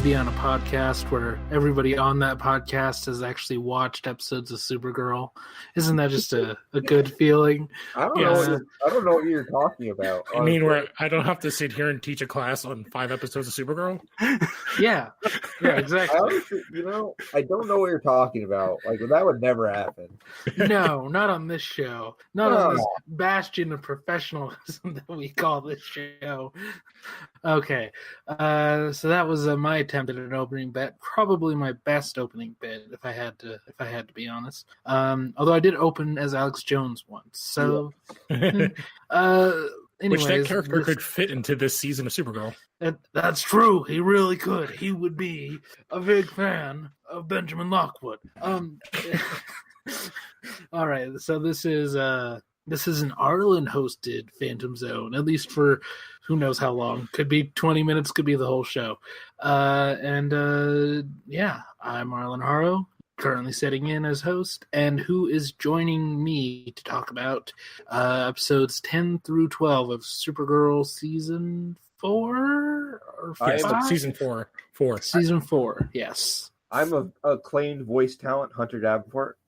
be on a podcast where everybody on that podcast has actually watched episodes of Supergirl. Isn't that just a good feeling? I don't know what you're talking about. I mean, where I don't have to sit here and teach a class on 5 episodes of Supergirl? Yeah, exactly. Honestly, I don't know what you're talking about. Like, that would never happen. No, not on this show. Not on this bastion of professionalism that we call this show. Okay, so that was my attempt at an opening bit. Probably my best opening bit, if I had to be honest. Although I did open as Alex Jones once, so. Anyways, which that character could fit into this season of Supergirl. That's true. He really could. He would be a big fan of Benjamin Lockwood. All right, so this is an Arlen hosted Phantom Zone, at least for who knows how long. Could be 20 minutes, could be the whole show. I'm Arlen Haro, currently sitting in as host, and who is joining me to talk about episodes 10 through 12 of Supergirl season 4 or 5? Season 4. Season 4, yes. I'm a acclaimed voice talent, Hunter Davenport.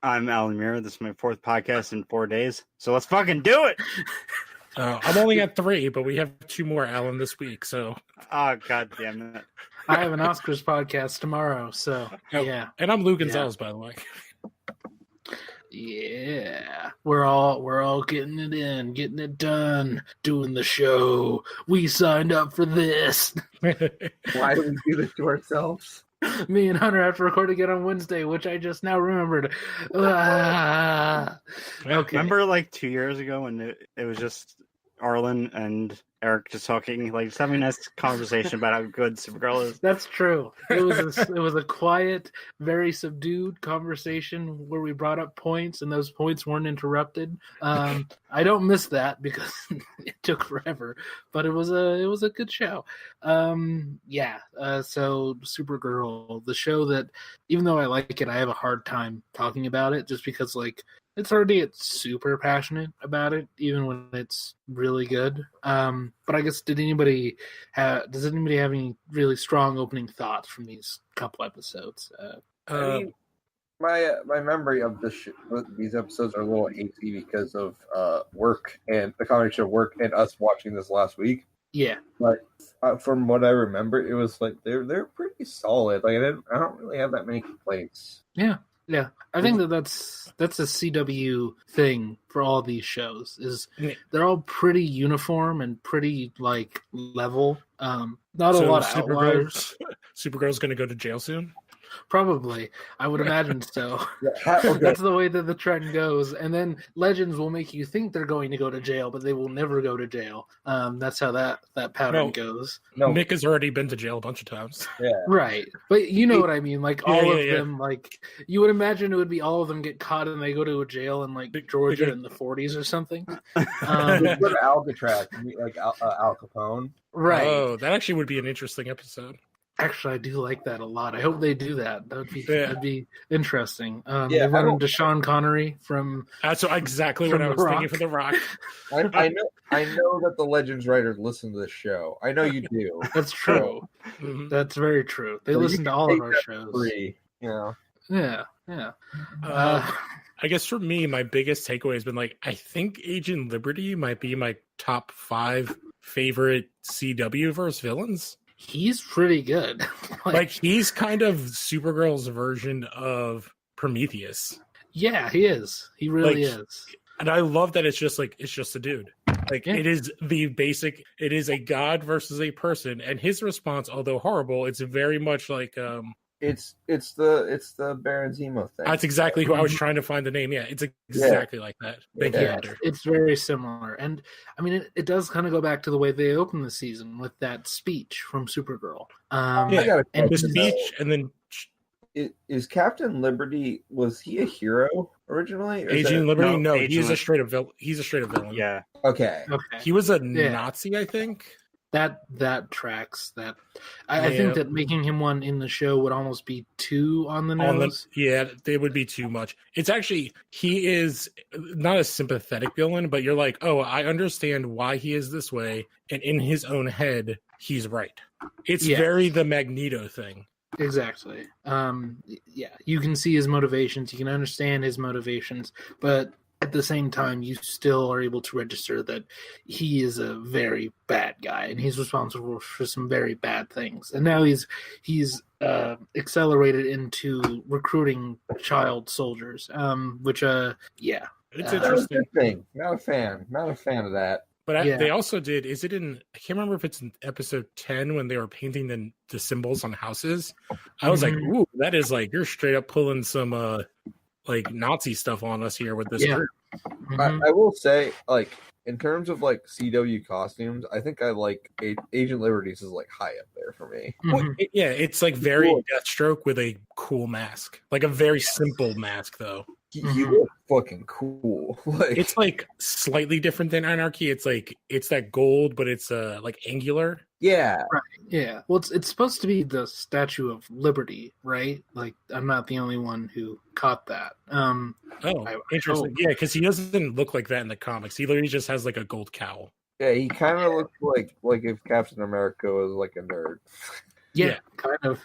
I'm Alan Muir. This is my 4th podcast in 4 days. So let's fucking do it. I'm only at 3, but we have 2 more, Alan, this week. So, god damn it! I have an Oscars podcast tomorrow. So yeah, and I'm Lou Gonzalez, by the way. Yeah, we're all getting it in, getting it done, doing the show. We signed up for this. Why do we do this to ourselves? Me and Hunter have to record again on Wednesday, which I just now remembered. Okay. Remember, like 2 years ago when it was just Arlen and Eric just talking, like just having a nice conversation about how good Supergirl is. That's true. It was a quiet, very subdued conversation where we brought up points and those points weren't interrupted. I don't miss that because it took forever, but it was a good show. So Supergirl, the show that, even though I like it, I have a hard time talking about it just because it's hard to get super passionate about it, even when it's really good. But I guess does anybody have any really strong opening thoughts from these couple episodes? I mean, my memory of these episodes are a little hazy because of work and the combination of work and us watching this last week. Yeah, but from what I remember, it was like they're pretty solid. Like I don't really have that many complaints. Yeah, I think that's a CW thing for all these shows. Is they're all pretty uniform and pretty level. Not a lot of outliers. Supergirl's going to go to jail soon. Probably, I would imagine so. Okay. That's the way that the trend goes, and then Legends will make you think they're going to go to jail, but they will never go to jail. That's how that pattern goes. No, Mick has already been to jail a bunch of times. Yeah, right. But you know what I mean. All of them, you would imagine it would be all of them get caught and they go to a jail in Georgia in the 40s or something. Go to Alcatraz and meet Al Capone. Right. Oh, that actually would be an interesting episode. Actually, I do like that a lot. I hope they do that. That'd be interesting. They run into Sean Connery from. That's exactly what I was thinking for The Rock. I know that the Legends writers listen to this show. I know you do. That's true. Mm-hmm. That's very true. They listen to all of our shows. Yeah. I guess for me, my biggest takeaway has been I think Agent Liberty might be my top 5 favorite CW verse villains. He's pretty good. He's kind of Supergirl's version of Prometheus. Yeah, he is. He really is. And I love that it's just a dude. It is it is a god versus a person, and his response, although horrible, it's very much it's the Baron Zemo thing. That's exactly who I was trying to find the name. Yeah, it's exactly like that. It's very similar. And I mean, it does kind of go back to the way they opened the season with that speech from Supergirl. And the speech, and then is Captain Liberty, was he a hero originally? Agent Liberty? No, he's a straight up villain. He's a straight up villain. Yeah. Okay. He was a Nazi, I think. That tracks. That I think that making him one in the show would almost be too on the nose. They would be too much. It's actually, he is not a sympathetic villain, but you're like, oh, I understand why he is this way, and in his own head, he's right. It's Yeah. very the Magneto thing. Exactly. Yeah, you can see his motivations, you can understand his motivations, but at the same time, you still are able to register that he is a very bad guy and he's responsible for some very bad things. And now he's accelerated into recruiting child soldiers, which yeah. It's Uh, That was a interesting. good thing. Not a fan. Not a fan of that. But Yeah. they also did. Is it in? I can't remember if it's in episode 10 when they were painting the symbols on houses. I was like, Mhm. "Ooh, that is like you're straight up pulling some like Nazi stuff on us here with this Yeah. group." Mhm. I will say, like, in terms of like CW costumes, I think I like Agent Liberty's is like high up there for me. Well, Mhm. yeah, it's like very Cool. Deathstroke with a cool mask, like a very simple mask though. He Mhm. looks fucking cool. Like, It's like slightly different than Anarchy. It's like it's that gold, but it's like angular. yeah, Yeah, well, it's supposed to be the Statue of Liberty, right? Like, I'm not the only one who caught that. Oh, I interesting. hope. Yeah, because he doesn't look like that in the comics. He literally just has like a gold cowl. yeah. He kind of looks like if Captain America was like a nerd. Yeah, Yeah. kind of.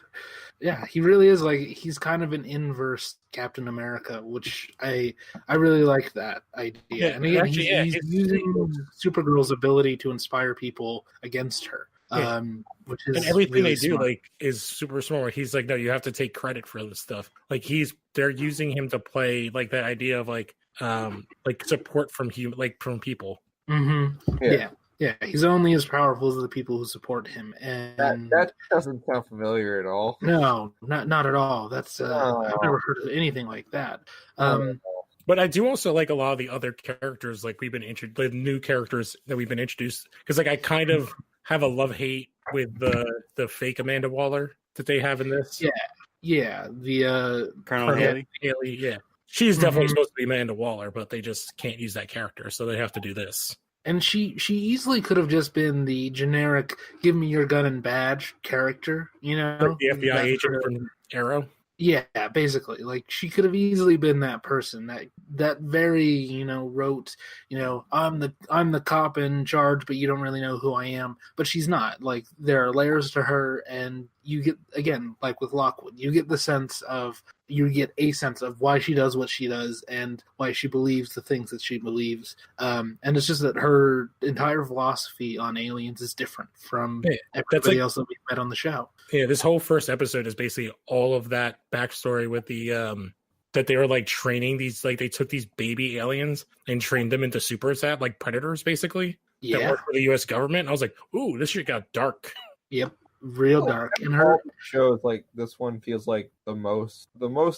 Yeah, he really is like he's kind of an inverse Captain America, which I really like that idea. Yeah, and again, actually, yeah, he's it's- using Supergirl's ability to inspire people against her, Yeah. which is And everything really they do smart. like is super smart. He's like, no, you have to take credit for this stuff. Like they're using him to play like that idea of like support from from people. Mm-hmm. Yeah. Yeah, he's only as powerful as the people who support him, and That doesn't sound familiar at all. no, not at all. That's No. I've never heard of anything like that. Um, But I do also like a lot of the other characters, like the new characters that we've been introduced. Because like I kind of have a love hate with the fake Amanda Waller that they have in this. Yeah. yeah, the Colonel Yeah. Haley. Haley, yeah. She's definitely Mhm. supposed to be Amanda Waller, but they just can't use that character, so they have to do this. and she easily could have just been the generic "give me your gun and badge" character, you know, Like the FBI That agent sort of- from Arrow. Yeah, basically, like she could have easily been that person, that very wrote, I'm the cop in charge, but you don't really know who I am. But she's not. Like there are layers to her, and you get again, like with Lockwood, you get a sense of why she does what she does and why she believes the things that she believes. And it's just that her entire philosophy on aliens is different from Yeah, everybody like- else that we've met on the show. Yeah, this whole first episode is basically all of that backstory with the that they were like training these, like they took these baby aliens and trained them into supersat, like predators basically, that Yeah. work for the US government. I was like, ooh, this shit got dark. Yep. Real dark. And All her shows like this one feels like the most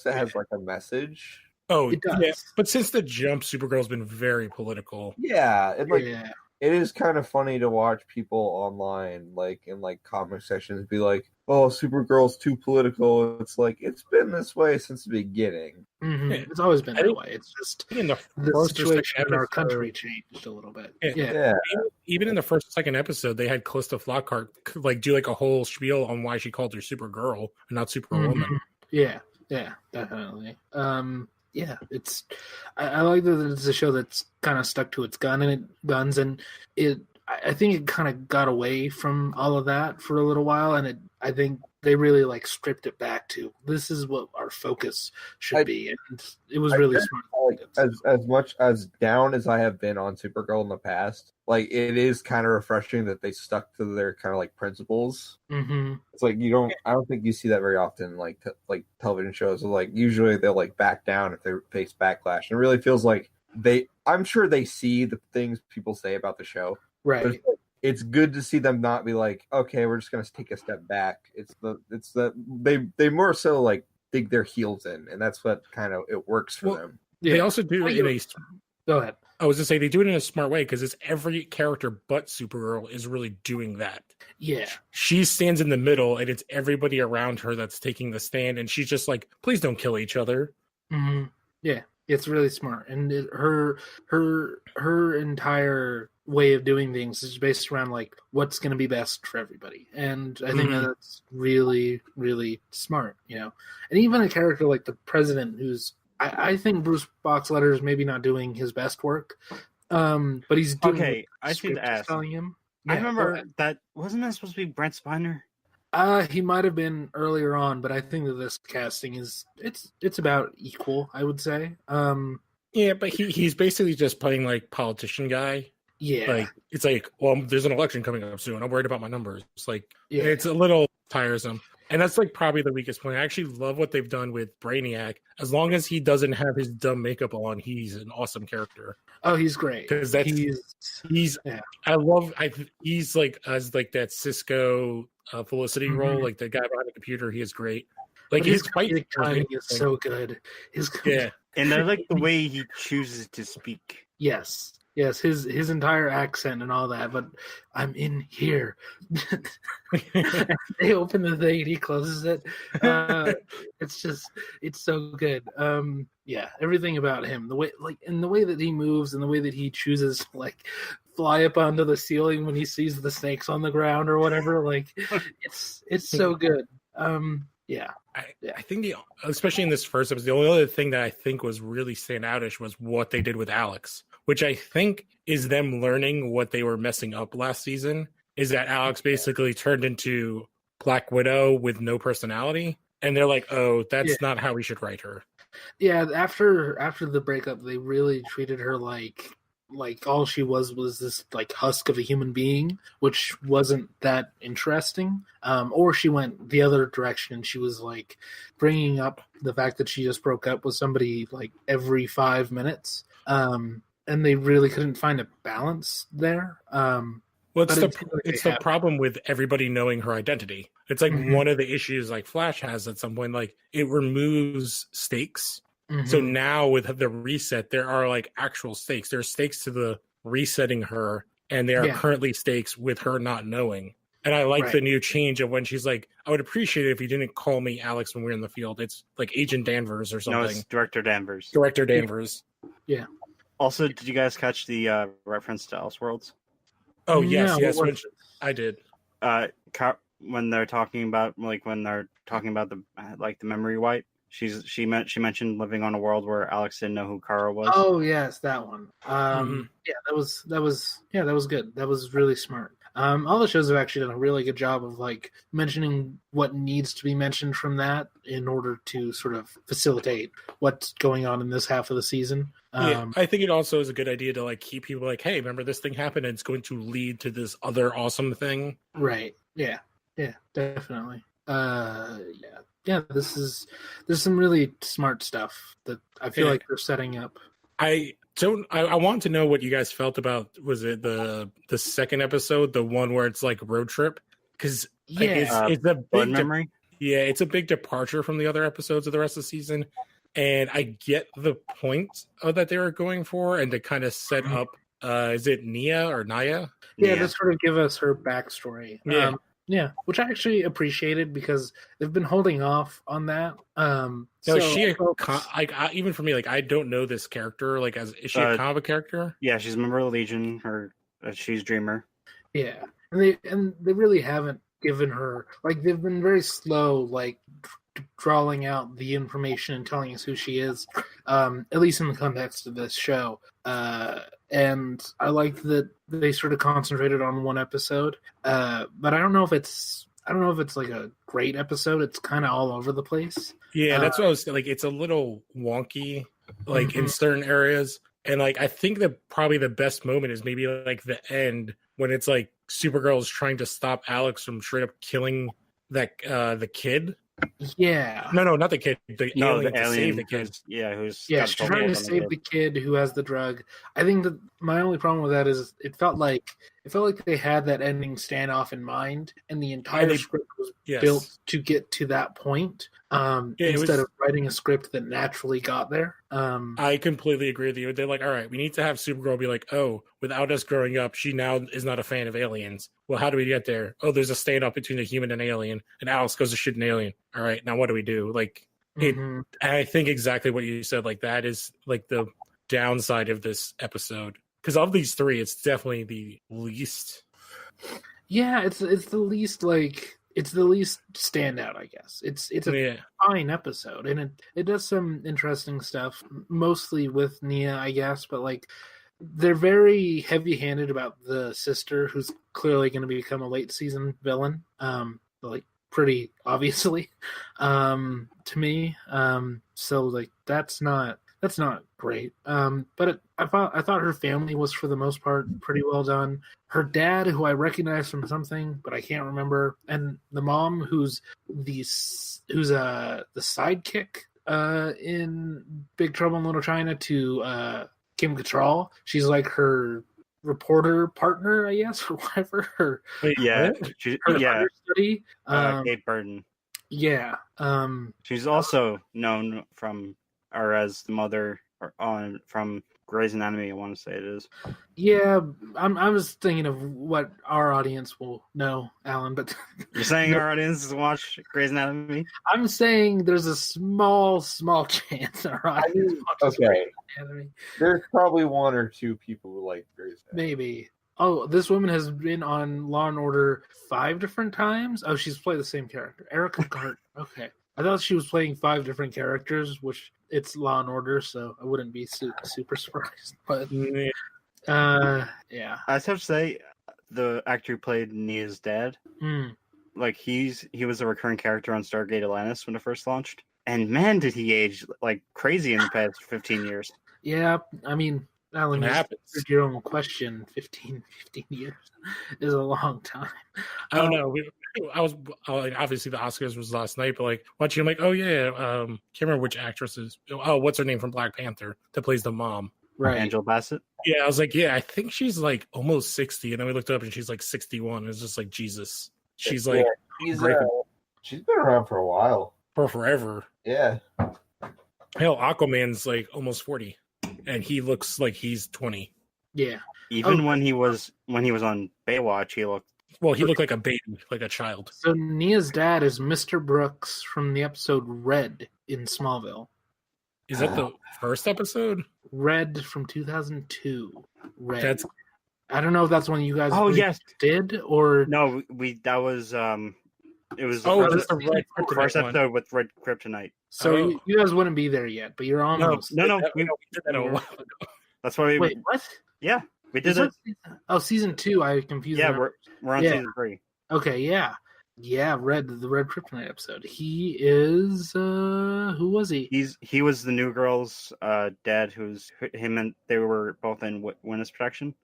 that has like a message. Oh, It does. yeah. But since the jump, Supergirl's been very political. Yeah, yeah. it is kind of funny to watch people online, like in like comment sections, be like, "Oh, Supergirl's too political." It's like it's been this way since the beginning. Mhm. Yeah. It's always been I that think- way. It's just In the the first or situation second in our episode- country changed a little bit. Yeah. Yeah. Yeah, Even in the first or second episode, they had Calista Flockhart like do like a whole spiel on why she called her Supergirl and not Superwoman. Mhm. Yeah, definitely. Yeah, I like that it's a show that's kind of stuck to its guns, and I think it kind of got away from all of that for a little while, and I think they really like stripped it back to this is what our focus should be, and it was really smart. like as much as down as I have been on Supergirl in the past, like it is kind of refreshing that they stuck to their kind of like principles. Mm-hmm. It's like I don't think you see that very often, like like television shows. Like usually they'll like back down if they face backlash. And it really feels like I'm sure they see the things people say about the show. But Right. it's good to see them not be like, okay, we're just gonna take a step back. It's that they more so like dig their heels in, and that's what kind of it works for Well, them. They Yeah. also do it in a. Go ahead. I was to say they do it in a smart way because it's every character but Supergirl is really doing that. Yeah. She stands in the middle, and it's everybody around her that's taking the stand, and she's just like, "Please don't kill each other." Mm-hmm. Yeah, it's really smart, and her entire way of doing things is based around like what's going to be best for everybody, and I think Mhm. that's really, really smart. And even a character like the president, who's I think Bruce Boxletter is maybe not doing his best work, but he's doing Okay, what the I should script is ask. telling him. I Yeah, remember that wasn't that supposed to be Brent Spiner? he might have been earlier on, but I think that this casting is it's about equal, I would say. Yeah, but he's basically just playing like politician guy. Yeah, Like it's like, well, there's an election coming up soon. I'm worried about my numbers. It's like yeah. it's a little tiresome. And that's like probably the weakest point. I actually love what they've done with Brainiac. As long as he doesn't have his dumb makeup on, he's an awesome character. Oh, he's great. Because that's he's yeah. he's like as like that Cisco Felicity role, like the guy behind the computer. He is great. Like But his fight timing is so good. Yeah, And I like the way he chooses to speak. Yes. Yes, his entire accent and all that, but I'm in here. They open the thing and he closes it. It's so good. Yeah, everything about him, the way that he moves and the way that he chooses to like fly up onto the ceiling when he sees the snakes on the ground or whatever, like it's so good. Yeah. I think especially in this first episode, the only other thing that I think was really standoutish was what they did with Alex, which I think is them learning what they were messing up last season. Is that Alex basically turned into Black Widow with no personality, and they're like, "Oh, that's not how we should write her." Yeah, after the breakup, they really treated her like all she was this like husk of a human being, which wasn't that interesting. Or she went the other direction and she was like bringing up the fact that she just broke up with somebody like every 5 minutes. And they really couldn't find a balance there. Well, it's the problem with everybody knowing her identity. It's like one of the issues like Flash has at some point, like it removes stakes. So now with the reset, there are like actual stakes. There are stakes to the resetting her, and there are currently stakes with her not knowing. And I like the new change of when she's like, I would appreciate it if you didn't call me Alex when we're in the field. It's like Agent Danvers or something. No, it's Director Danvers. Director Danvers. Yeah. Also, did you guys catch the reference to Elseworlds? Oh, yes, yes. I did. When they're talking about the the memory wipe. She mentioned living on a world where Alex didn't know who Kara was. Oh yes, that one. Yeah, that was good. That was really smart. All the shows have actually done a really good job of like mentioning what needs to be mentioned from that in order to sort of facilitate what's going on in this half of the season. Yeah, I think it also is a good idea to like keep people like, hey, remember this thing happened and it's going to lead to this other awesome thing. Right. Yeah. Yeah, definitely. Yeah, there's some really smart stuff that I feel like they're setting up. I want to know what you guys felt about, was it the second episode, the one where it's like road trip? Because it's a big memory. It's a big departure from the other episodes of the rest of the season, and I get the point that they were going for, and to kind of set up. Is it Nia or Naya? Yeah, to sort of give us her backstory. Yeah, which I actually appreciated because they've been holding off on that. Even for me, like I don't know this character. Like, is she a comic character? Yeah, she's a member of the Legion. She's Dreamer. Yeah, and they really haven't given her, like, they've been very slow, like drawing out the information and telling us who she is. At least in the context of this show. And I like that they sort of concentrated on one episode, but I don't know if it's like a great episode. It's kind of all over the place. Yeah, that's what I was like. It's a little wonky, like in certain areas, and like I think that probably the best moment is maybe like the end when it's like Supergirl is trying to stop Alex from straight up killing that the kid. Yeah. No, not the kid. The alien to save the kid. She's trying to save the kid who has the drug. I think that my only problem with that is it felt like they had that ending standoff in mind, and the entire script was built to get to that point. Instead of writing a script that naturally got there. I completely agree with you. They're like, all right, we need to have Supergirl be like, oh, without us growing up, she now is not a fan of aliens. Well, how do we get there? Oh, there's a standoff between a human and alien, and Alex goes to shoot an alien. All right, now what do we do? Like, I think exactly what you said. Like, that is like the downside of this episode. Because of these three, it's definitely the least. Yeah, it's the least like. It's the least standout, I guess. It's a fine episode, and it does some interesting stuff, mostly with Nia, I guess. But like, they're very heavy-handed about the sister, who's clearly going to become a late season villain. Like pretty obviously, to me. So like that's not great. But I thought her family was for the most part pretty well done. Her dad, who I recognize from something, but I can't remember, and the mom, who's the sidekick in Big Trouble in Little China to Kim Cattrall. She's like her reporter partner, I guess, or whatever. Her understudy. Kate Burton. Yeah. She's also known as the mother from Grey's Anatomy, I want to say it is. Yeah, I was thinking of what our audience will know, Alan, but you're saying our audience watch Grey's Anatomy? I'm saying there's a small chance our audience watches Grey's Anatomy. There's probably one or two people who like Grey's Anatomy. Maybe. Oh, this woman has been on Law and Order 5 different times? Oh, she's played the same character. Erica Gart. Okay. I thought she was playing 5 different characters, which it's Law and Order, so I wouldn't be super surprised. But yeah. I just have to say, the actor who played Nia's dad, like he was a recurring character on Stargate Atlantis when it first launched, and man, did he age like crazy in the past 15 years. Yeah, I mean, Alan, your own question. 15 years is a long time. I don't know. Obviously the Oscars was last night, but like watching, I'm like, oh yeah, can't remember which actress is. Oh, what's her name from Black Panther that plays the mom? Right, Angela Bassett. Yeah, I was like, yeah, I think she's like almost 60, and then we looked up and she's like 61. It's just like Jesus. She's like, she's been around for a while, for forever. Yeah. Hell, Aquaman's like almost 40, and he looks like he's 20. Yeah. Even when he was on Baywatch, he looked like a baby, like a child. So Nia's dad is Mr. Brooks from the episode Red in Smallville. Is that the first episode? Red from 2002. Red. I don't know if that's one you guys did or no. That was it was the first episode with Red Kryptonite. So you guys wouldn't be there yet, but you're almost. No. We did that a while ago. That's why we wait. What? Yeah, we did it. Season 2. I confused. Yeah, we're on season 3. Okay, yeah. The Red Kryptonite episode. He is who was he? He was the New Girl's dad, who's him, and they were both in witness protection.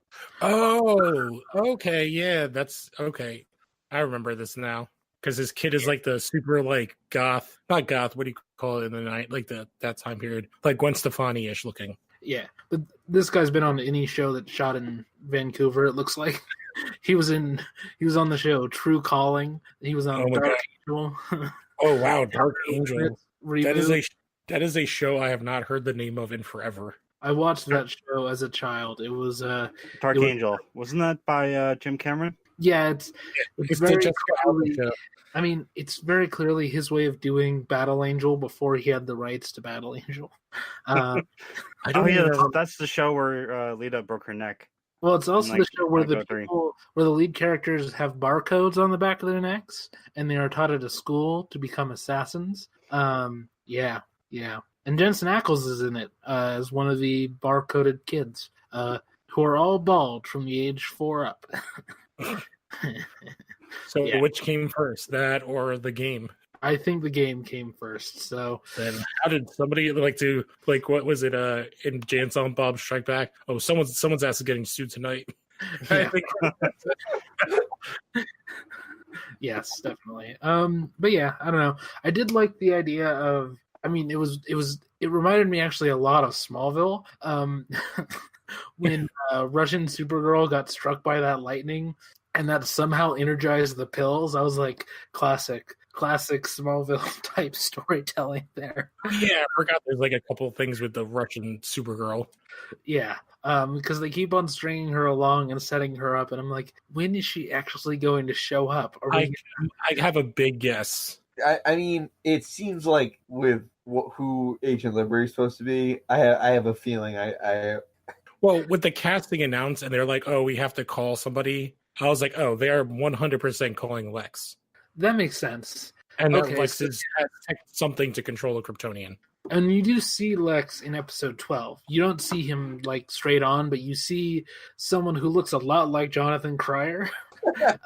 Oh, okay, yeah, that's okay. I remember this now because his kid is like the super like goth, not goth. What do you call it in the night? Like that time period, like Gwen Stefani-ish looking. Yeah, but this guy's been on any show that shot in Vancouver. It looks like he was on the show True Calling. He was on Dark Angel. Oh wow, Dark Angel. That is a show I have not heard the name of in forever. I watched that show as a child. It was Dark Angel. Wasn't that by Jim Cameron? Yeah, it's very clearly, I mean, it's very clearly his way of doing Battle Angel before he had the rights to Battle Angel. That's the show where Lita broke her neck. Well, it's also the show where where the lead characters have barcodes on the back of their necks, and they are taught at a school to become assassins. Yeah. And Jensen Ackles is in it as one of the barcoded kids who are all bald from the age 4 up. So which came first, that or the game? I think the game came first. So then how did somebody what was it in Jay and Silent Bob Strike Back? Oh, someone's ass is getting sued tonight. Yeah. Yes, definitely. But yeah, I don't know. I did like the idea of, I mean, it reminded me actually a lot of Smallville. When Russian Supergirl got struck by that lightning and that somehow energized the pills, I was like, classic Smallville type storytelling there. Yeah, I forgot there's like a couple of things with the Russian Supergirl. Yeah, because they keep on stringing her along and setting her up, and I'm like, when is she actually going to show up? I have a big guess. I mean, it seems like with who Agent Liberty is supposed to be, I have a feeling Well, with the casting announced, and they're like, oh, we have to call somebody, I was like, oh, they are 100% calling Lex. That makes sense. And Lex has something to control a Kryptonian. And you do see Lex in episode 12. You don't see him like straight on, but you see someone who looks a lot like Jonathan Cryer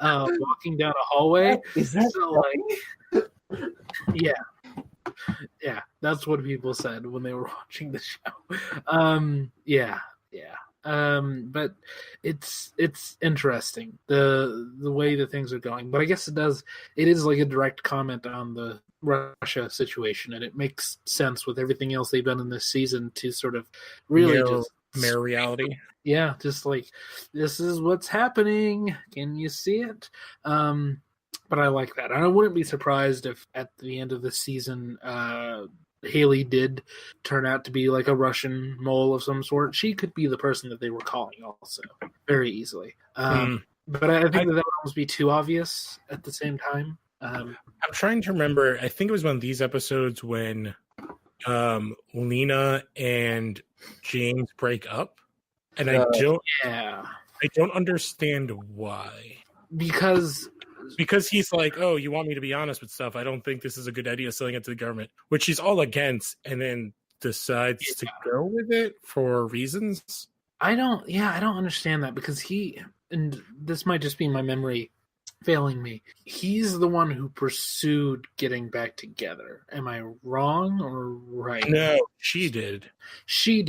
walking down a hallway. Is that so like? Yeah, that's what people said when they were watching the show. But it's interesting the way that things are going. But I guess it is like a direct comment on the Russia situation, and it makes sense with everything else they've done in this season to sort of really mirror reality. Yeah, just like this is what's happening. Can you see it? But I like that. And I wouldn't be surprised if at the end of the season, Haley did turn out to be like a Russian mole of some sort. She could be the person that they were calling also very easily. But I think that would almost be too obvious at the same time. I'm trying to remember. I think it was one of these episodes when Lena and James break up. And I don't understand why. Because he's like, oh, you want me to be honest with stuff? I don't think this is a good idea selling it to the government, which he's all against, and then decides to go with it for reasons. I don't understand that because and this might just be my memory failing me. He's the one who pursued getting back together. Am I wrong or right? No, she did. She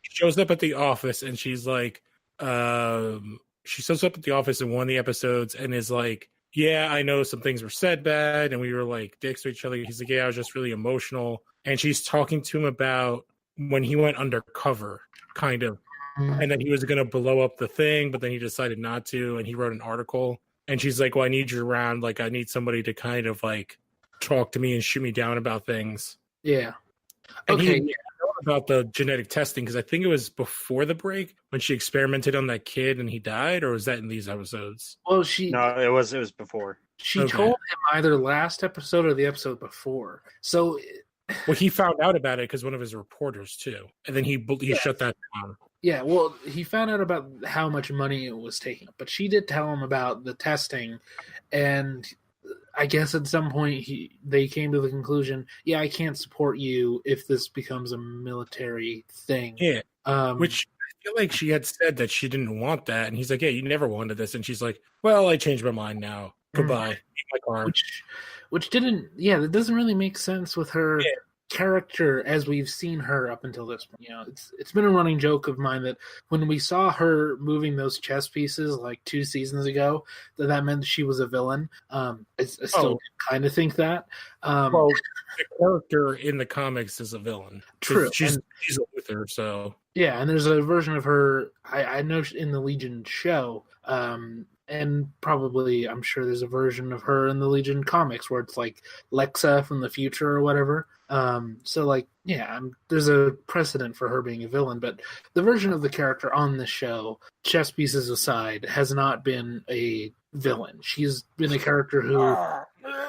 shows up at the office and she's like, she shows up at the office in one of the episodes and is like, yeah, I know some things were said bad and we were like dicks to each other. He's like, yeah, I was just really emotional. And she's talking to him about when he went undercover, kind of. And then he was going to blow up the thing, but then he decided not to. And he wrote an article. And she's like, well, I need you around. Like, I need somebody to kind of like talk to me and shoot me down about things. Yeah. And okay. He about the genetic testing because I think it was before the break when she experimented on that kid and he died, or was that in these episodes? Well, no, it was before. She told him either last episode or the episode before. So, well, he found out about it because one of his reporters too, and then he shut that down. Yeah, well, he found out about how much money it was taking, but she did tell him about the testing, and I guess at some point they came to the conclusion, yeah, I can't support you if this becomes a military thing. Yeah, which I feel like she had said that she didn't want that, and he's like, yeah, you never wanted this, and she's like, well, I changed my mind now. Goodbye. My car. Which didn't, that doesn't really make sense with her character as we've seen her up until this point. You know, it's been a running joke of mine that when we saw her moving those chess pieces like 2 seasons ago, that meant she was a villain. I still kind of think that. Well, the character in the comics is a villain. True. She's a Luther, so. Yeah, and there's a version of her, I know in the Legion show, and probably I'm sure there's a version of her in the Legion comics where it's like Lexa from the future or whatever. So like, there's a precedent for her being a villain, but the version of the character on this show, chess pieces aside, has not been a villain. She's been a character who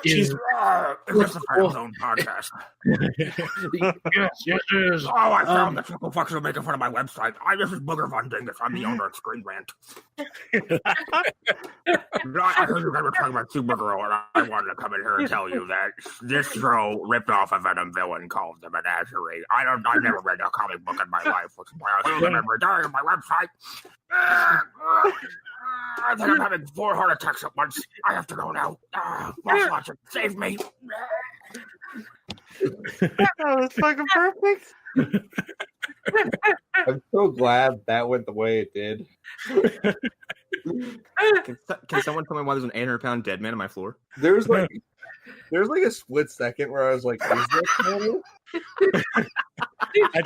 She's it's a Phantom Zone podcast. Yes, it is. Oh, I found the Chuckle Fucks are making fun of my website. This is Booger Von Dingus. I'm the owner of Screen Rant. I heard you guys were talking about Supergirl, and I wanted to come in here and tell you that this show ripped off a Venom villain called the Menagerie. I've never read a comic book in my life, which is why I was every day on my website. I think I'm having 4 heart attacks at once. I have to go now. Watch it. Save me. That was fucking perfect. I'm so glad that went the way it did. Can someone tell me why there's an 800-pound dead man on my floor? There's like a split second where I was like, is this normal? I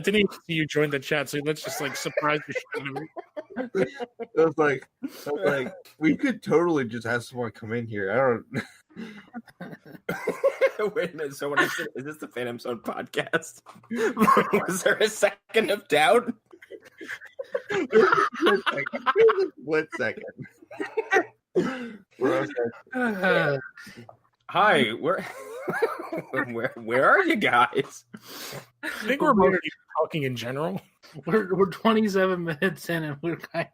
didn't even see you join the chat, so let's just like surprise the shit out of me. I was like, we could totally just have someone come in here. I don't. Wait a minute. So when I said, "Is this the Phantom Zone podcast?" Was there a second of doubt? Split second. Where I was like, Hi, where are you guys? I think we're both talking in general. We're 27 minutes in and we're kind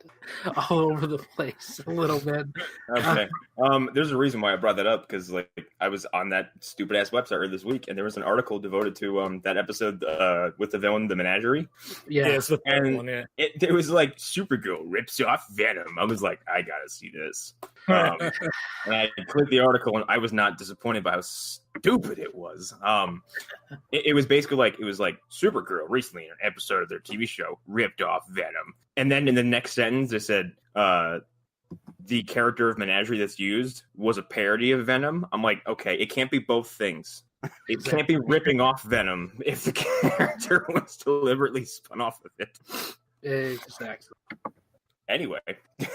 of all over the place a little bit. Okay. There's a reason why I brought that up because like I was on that stupid ass website earlier this week and there was an article devoted to that episode with the villain, the menagerie. Yeah, it's the and one. Yeah. It was like Supergirl rips off Venom. I was like, I gotta see this. And I clicked the article and I was not disappointed by how stupid it was. It was basically like Supergirl recently in an episode of their TV show ripped off Venom, and then in the next sentence they said the character of Menagerie that's used was a parody of Venom. I'm like, okay, it can't be both things. It can't be ripping off Venom if the character was deliberately spun off of it. Exactly. Anyway, now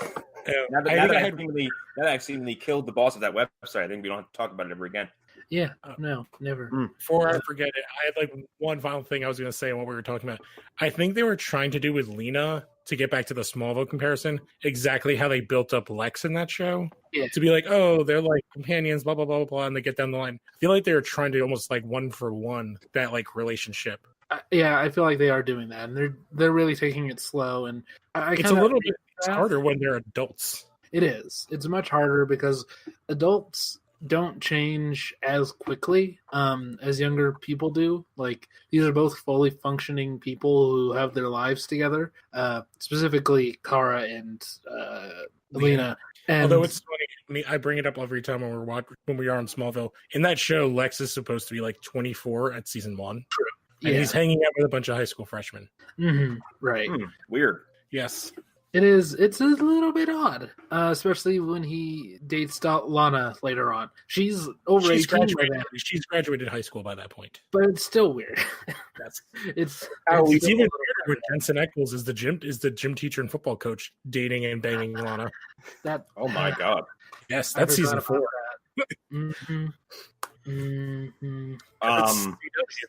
that I've seemingly killed the boss of that website, I think we don't have to talk about it ever again. Yeah, no, never. Before I forget it, I had like one final thing I was going to say on what we were talking about. I think they were trying to do with Lena, to get back to the Smallville comparison, exactly how they built up Lex in that show. Yeah. To be like, oh, they're like companions, blah, blah, blah, blah, and they get down the line. I feel like they were trying to almost like one for one that like relationship. Yeah, I feel like they are doing that, and they're really taking it slow. And it's a little bit harder when they're adults. It is. It's much harder because adults don't change as quickly as younger people do. Like, these are both fully functioning people who have their lives together. Specifically, Kara and Lena. And although it's funny, I bring it up every time when we are on Smallville. In that show, Lex is supposed to be like 24 at season 1. True. And he's hanging out with a bunch of high school freshmen. Mm-hmm. Right. Weird. Yes. It is. It's a little bit odd, especially when he dates Lana later on. She's over 18 by then. She's graduated high school by that point. But it's still weird. It's even weirder when Jensen Ackles is the gym teacher and football coach dating and banging Lana. Oh my god. Yes, that's season 4. Mm-hmm. Mm-hmm.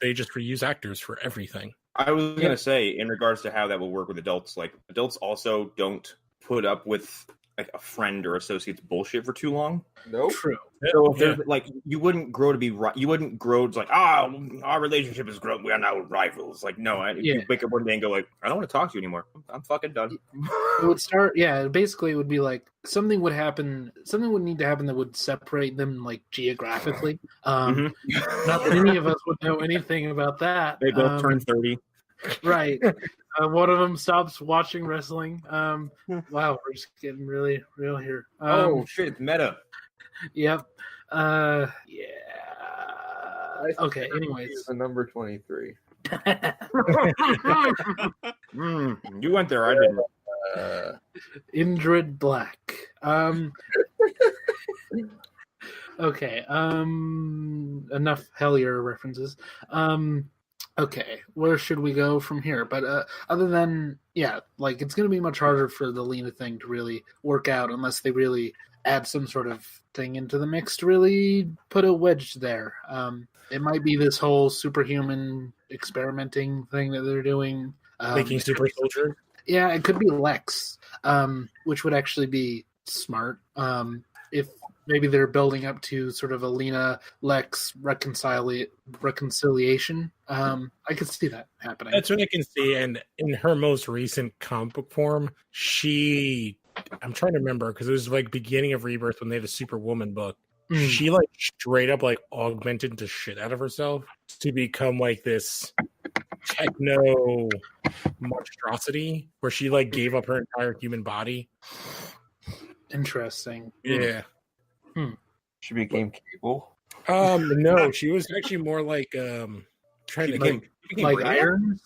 They just reuse actors for everything. I was going to say, in regards to how that will work with adults, like, adults also don't put up with like a friend or associate's bullshit for too long. Nope. True. So like, you wouldn't grow to be you wouldn't grow to like, our relationship is grown, we are now rivals. Like, no, you wake up one day and go like, I don't want to talk to you anymore. I'm fucking done. It would start. Yeah, basically, it would be like something would happen. Something would need to happen that would separate them, like, geographically. Not that any of us would know anything about that. They both turn 30. Right. One of them stops watching wrestling. Wow, we're just getting really real here. Oh shit, it's meta. Yep. Yeah. Okay. Anyways, the number 23. You went there. I didn't. Indrid Black. Okay. Enough Hellier references. Okay, where should we go from here? But other than, like, it's going to be much harder for the Lena thing to really work out unless they really add some sort of thing into the mix to really put a wedge there. It might be this whole superhuman experimenting thing that they're doing. Making super soldier? Yeah, it could be Lex, which would actually be smart. If maybe they're building up to sort of a Lena-Lex reconciliation. I could see that happening. That's what I can see. And in her most recent comic book form, I'm trying to remember, because it was like beginning of Rebirth when they had a Superwoman book. She like straight up like augmented the shit out of herself to become like this techno monstrosity where she like gave up her entire human body. Interesting. Yeah. She became Cable. No, she was actually more like like Iron.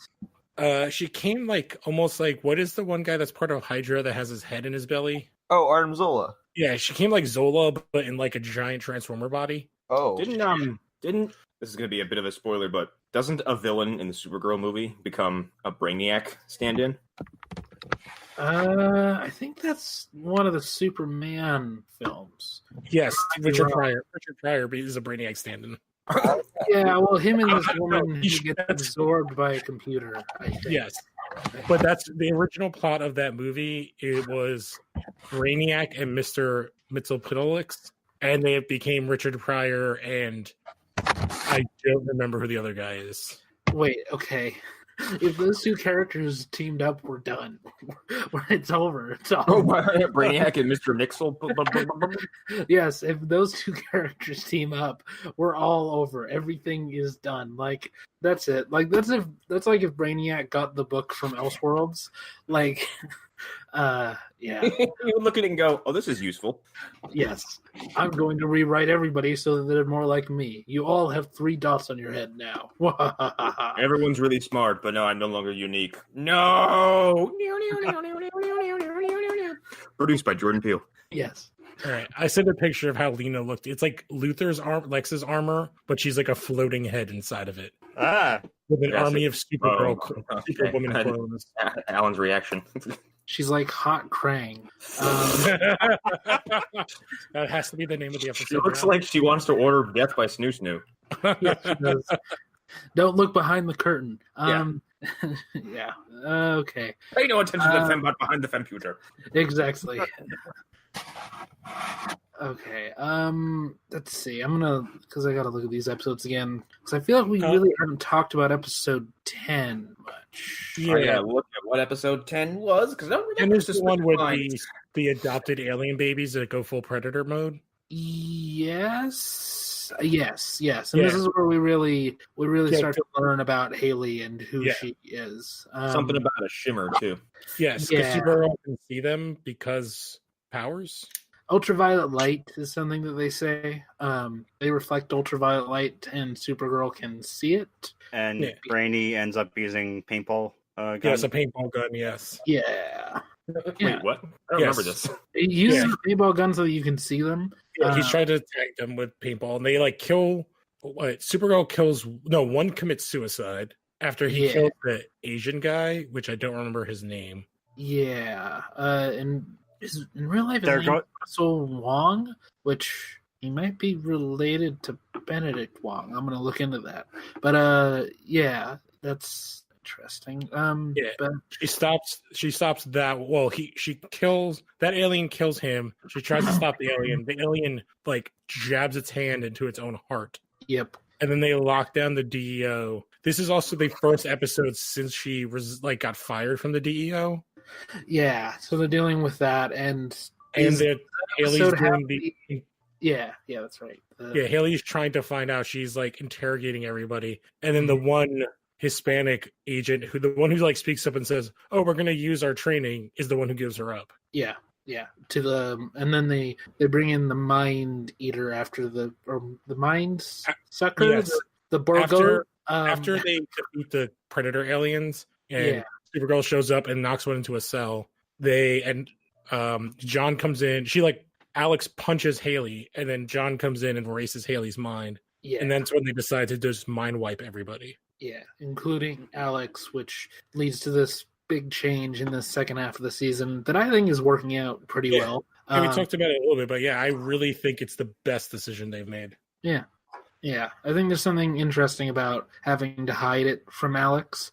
She came like almost like, what is the one guy that's part of Hydra that has his head in his belly? Oh, Artem Zola. Yeah, she came like Zola, but in like a giant Transformer body. Oh, didn't this is gonna be a bit of a spoiler, but doesn't a villain in the Supergirl movie become a Brainiac stand-in? I think that's one of the Superman films. Yes, Richard Pryor is a Brainiac stand-in. Yeah, well, him and this woman get absorbed by a computer, I think. Yes, but that's the original plot of that movie. It was Brainiac and Mr. Mxyzptlk and they became Richard Pryor, and I don't remember who the other guy is. Wait, okay. If those two characters teamed up, we're done. It's over. It's all. Brainiac and Mr. Nixel. Yes, if those two characters team up, we're all over. Everything is done. Like that's it. Like that's like if Brainiac got the book from Elseworlds. Like, yeah. You would look at it and go, "Oh, this is useful." Yes, I'm going to rewrite everybody so that they're more like me. You all have 3 dots on your head now. Everyone's really smart, but no, I'm no longer unique. No. Produced by Jordan Peele. Yes. All right, I sent a picture of how Lena looked. It's like Lex's armor, but she's like a floating head inside of it. With an army of Supergirl, Superwoman clones. Alan's reaction. She's like Hot Krang. That has to be the name of the episode. She looks like she wants to order Death by Snoo Snoo. Yes, she does. Don't look behind the curtain. Yeah. Okay. Pay no attention to the fembot behind the computer. Exactly. Okay. Let's see. because I gotta look at these episodes again because I feel like we really haven't talked about episode 10 much. Yeah. I gotta look at what episode 10 was because I don't remember. And there's this one with the adopted alien babies that go full predator mode. Yes. And this is where we really start to learn about Haley and who she is. Something about a shimmer too. Yes, because Supergirl can see them because powers. Ultraviolet light is something that they say. They reflect ultraviolet light, and Supergirl can see it. And Brainy ends up using paintball gun. Yes, a paintball gun. Yes. Yeah. Wait, what? I don't remember this. He uses a paintball gun so that you can see them. Yeah, he's trying to attack them with paintball, and they like kill. Supergirl kills. No, one commits suicide after he killed the Asian guy, which I don't remember his name. Yeah, and in real life, his name is Russell Wong, which he might be related to Benedict Wong. I'm gonna look into that. But yeah, that's interesting. But she stops that. Well, she kills that alien. Kills him. She tries to stop the alien. The alien like jabs its hand into its own heart. Yep. And then they lock down the DEO. This is also the first episode since she was got fired from the DEO. Yeah, so they're dealing with that, and that Haley's doing that's right. Haley's trying to find out. She's like interrogating everybody, and then the one Hispanic agent, the one who like speaks up and says, "Oh, we're going to use our training," is the one who gives her up. Yeah. And then they bring in the Mind Eater after the Mind Sucker, the Borgo. After they defeat the Predator aliens, and Supergirl shows up and knocks one into a cell. John comes in. Alex punches Haley, and then John comes in and erases Haley's mind. Yeah, and that's when they decide to just mind wipe everybody. Yeah, including Alex, which leads to this big change in the second half of the season that I think is working out pretty well. And we talked about it a little bit, but I really think it's the best decision they've made. Yeah. I think there's something interesting about having to hide it from Alex.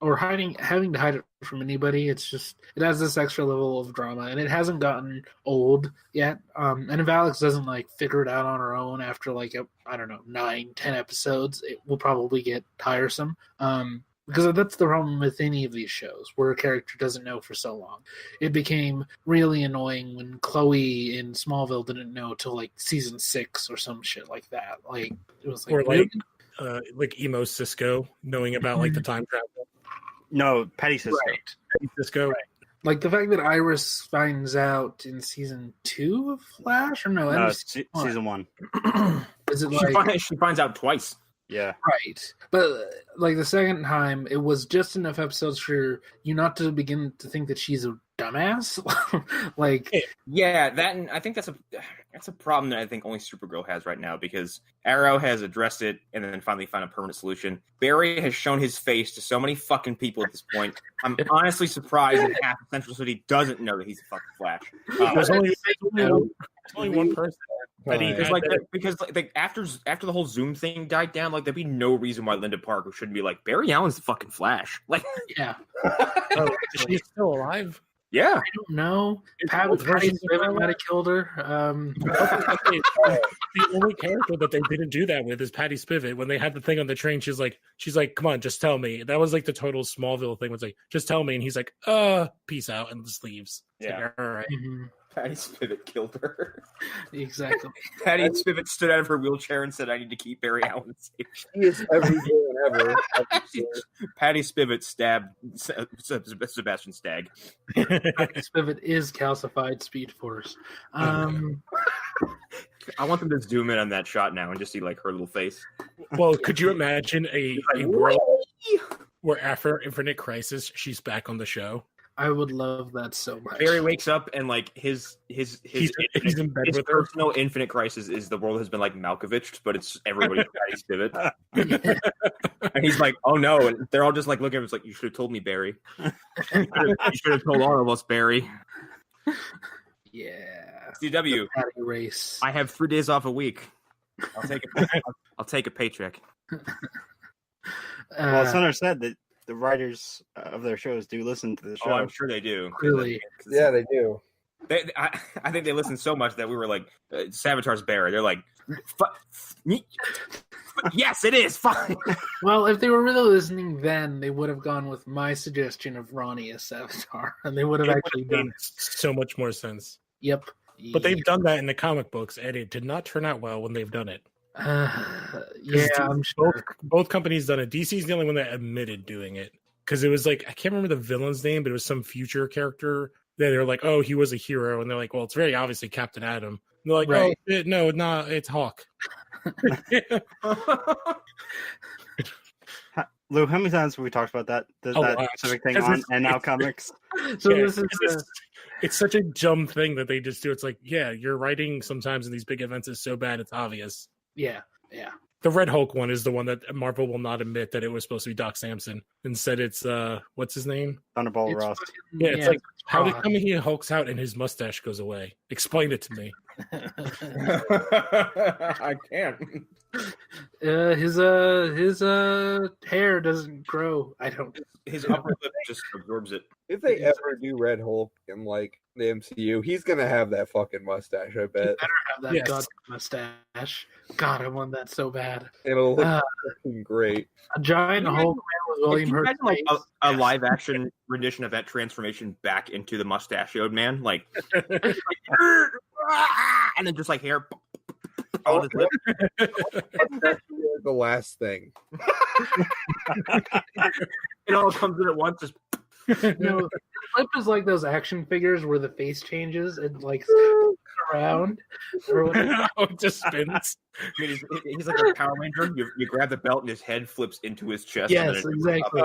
Or having to hide it from anybody. It's just, it has this extra level of drama, and it hasn't gotten old yet. And if Alex doesn't figure it out on her own after 9-10 episodes, it will probably get tiresome. Because that's the problem with any of these shows where a character doesn't know for so long. It became really annoying when Chloe in Smallville didn't know till season 6 or some shit like that. It was Emo Cisco knowing about the time travel. No, Patty Cisco. Right. Patty Cisco. Right. The fact that Iris finds out in season 2 of Flash, or no? Season 1. Is it she finds out twice? Yeah. Right. But the second time, it was just enough episodes for you not to begin to think that she's a dumbass. That, and I think that's a problem that I think only Supergirl has right now, because Arrow has addressed it and then finally found a permanent solution. Barry has shown his face to so many fucking people at this point. I'm honestly surprised that half of Central City doesn't know that he's a fucking Flash. There's only one person. Because after the whole Zoom thing died down, there'd be no reason why Linda Parker shouldn't be Barry Allen's the fucking Flash. Is she still alive? Yeah, I don't know. It's Patty both versions of Spivot Twilight. might have killed her. The only character that they didn't do that with is Patty Spivot. When they had the thing on the train, she's like, "Come on, just tell me." That was like the total Smallville thing. Was like, "Just tell me," and he's like, peace out," and just leaves. It's like, all right. Patty Spivot killed her. Exactly. Patty Spivot stood out of her wheelchair and said, "I need to keep Barry Allen safe." He is every villain ever. Patty Spivot stabbed Sebastian Stagg. Patty Spivot is calcified Speed Force. I want them to zoom in on that shot now and just see like her little face. Well, could you imagine a world where after Infinite Crisis, she's back on the show? I would love that so much. Barry wakes up and like his He's in bed his with her. personal Infinite Crisis is the world has been like Malkovich, but it's everybody's Patty Spivot. And he's like, "Oh no!" And they're all just like looking at him. It's like, "You should have told me, Barry. You should have told all of us, Barry." Yeah. CW. Patty race. I have 3 days off a week. I'll take a paycheck. Well, Sonner said that the writers of their shows do listen to the show. Oh, I'm sure they do. Really? Yeah, they do. I think they listen so much that we were like, Savitar's Barry. They're like, yes, it is fine. Well, if they were really listening then, they would have gone with my suggestion of Ronnie as Savitar, and they would have actually done Made so much more sense. Yep. But they've done that in the comic books, and it did not turn out well when they've done it. Yeah, I'm sure. Both companies done it. DC's the only one that admitted doing it because it was like I can't remember the villain's name, but it was some future character that they're like, "Oh, he was a hero," and they're like, "Well, it's very obviously Captain Atom." And they're like, Right. "Oh, no, nah, it's Hawk." Lou, how many times have we talked about that specific thing on and now comics? So Yeah, this is it's such a dumb thing that they just do. It's like, yeah, your writing sometimes in these big events is so bad it's obvious. yeah. The Red Hulk one is the one that Marvel will not admit that it was supposed to be Doc Samson. Instead, it's what's his name? Thunderbolt Ross. Yeah, it's like how did Ross. come he hulks out and his mustache goes away? Explain it to me. I can't. His hair doesn't grow. I don't. His upper lip just absorbs it. If they ever do Red Hulk in like the MCU, he's gonna have that fucking mustache. I bet Have that Yes. god mustache. God, I want that so bad. it'll look fucking great. A giant Can you Hulk man with William Can you Hurt. imagine like a live action rendition of that transformation back into the mustachioed man, like, and then just like hair. On his lip. That's the last thing. It all comes in at once. Just No, the flip is like those action figures where the face changes and like around. Or whatever. It just spins. I mean, he's like a Power Ranger. You grab the belt and his head flips into his chest. and Yes, then it- exactly.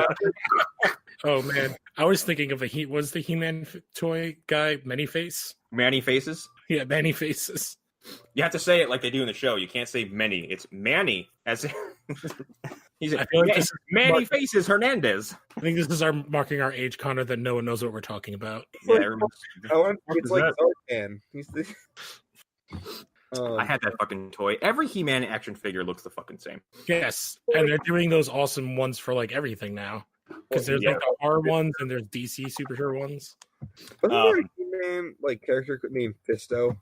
Oh man, I was thinking of was the He-Man toy guy Many-Face? Manny faces. Yeah, Many-Faces. You have to say it like they do in the show. You can't say many. It's Manny. As he's I feel like this is Manny faces Hernandez. I think this is marking our age, Connor, that no one knows what we're talking about. Yeah, I remember. It's like Zartan. He's the. I had that fucking toy. Every He-Man action figure looks the fucking same. Yes, and they're doing those awesome ones for like everything now. Because there's like the R ones and there's DC superhero ones. Wasn't there a He-Man like character named Fisto?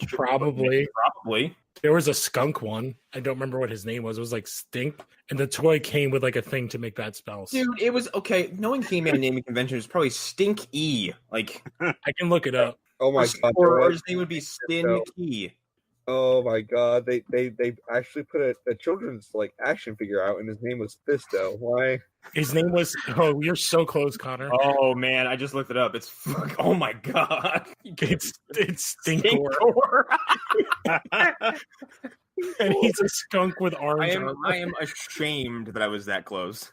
Probably. Probably. There was a skunk one. I don't remember what his name was. It was like Stink. And the toy came with like a thing to make bad spells. Dude, it was okay. Knowing He-Man naming convention is probably Stink E. Like, I can look it up. Oh my god! or his name would be Stinky. Oh my god! They actually put a children's like action figure out, and his name was Fisto. Why? His name was. Oh, you're so close, Connor. Oh man, I just looked it up. It's oh my god. It's Stinkor. Stinkor. And he's a skunk with orange armor. I am ashamed that I was that close.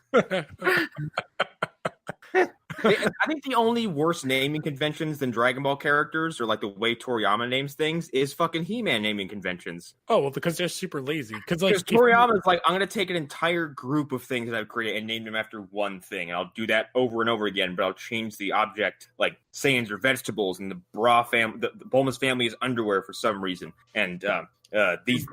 I think the only worse naming conventions than Dragon Ball characters or like the way Toriyama names things is fucking He-Man naming conventions. Oh, well, because they're super lazy. Because like Toriyama's like, I'm going to take an entire group of things that I've created and name them after one thing. And I'll do that over and over again, but I'll change the object, like Saiyans or vegetables, and the Bulma's family is underwear for some reason. And these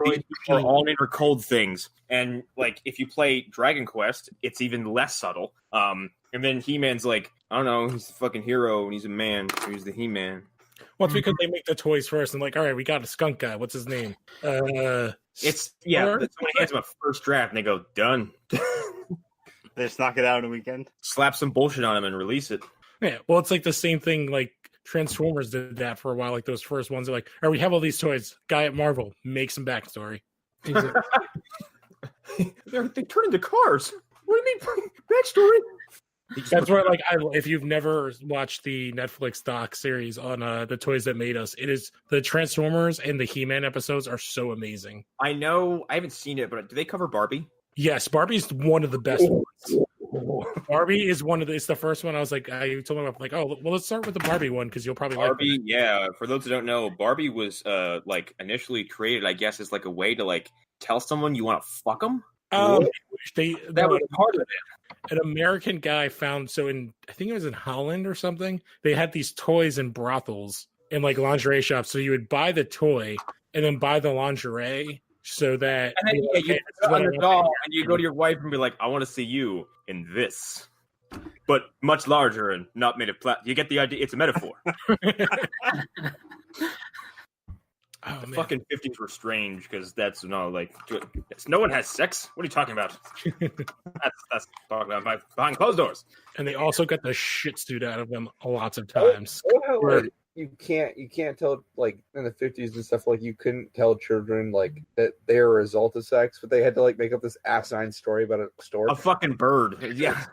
are all cold things, and like if you play Dragon Quest, it's even less subtle. And then He-Man's like, I don't know, he's the fucking hero, and he's a man. He's the He-Man. Well, it's because they make the toys first, and like, all right, we got a skunk guy. What's his name? Somebody hands him a first draft, and they go, done. They just knock it out in a weekend. Slap some bullshit on him and release it. Yeah, well, it's like the same thing. Like Transformers did that for a while. Like those first ones are like, all right, we have all these toys. Guy at Marvel, make some backstory. They turn into cars. What do you mean backstory? That's where, like, if you've never watched the Netflix doc series on the Toys That Made Us, it is the Transformers and the He-Man episodes are so amazing. I know, I haven't seen it, but do they cover Barbie? Yes, Barbie's one of the best ones. Barbie is one of the. It's the first one. I was like, I told him, like, oh, well, let's start with the Barbie one because you'll probably Barbie. Like it. Yeah, for those who don't know, Barbie was like initially created, I guess, as like a way to like tell someone you want to fuck them. That was part of it. An American guy found, so in, I think it was in Holland or something, they had these toys in brothels in like lingerie shops. So you would buy the toy and then buy the lingerie so that. And then you put on the doll and you go to your wife and be like, I want to see you in this. But much larger and not made of plastic. You get the idea. It's a metaphor. The fucking 50s were strange because that's no one has sex. What are you talking about? that's talking about behind closed doors. And they also got the shit stewed out of them lots of times. You can't tell, like in the 50s and stuff, like you couldn't tell children like that they're a result of sex, but they had to like make up this asinine story about a stork. A fucking bird. Yeah.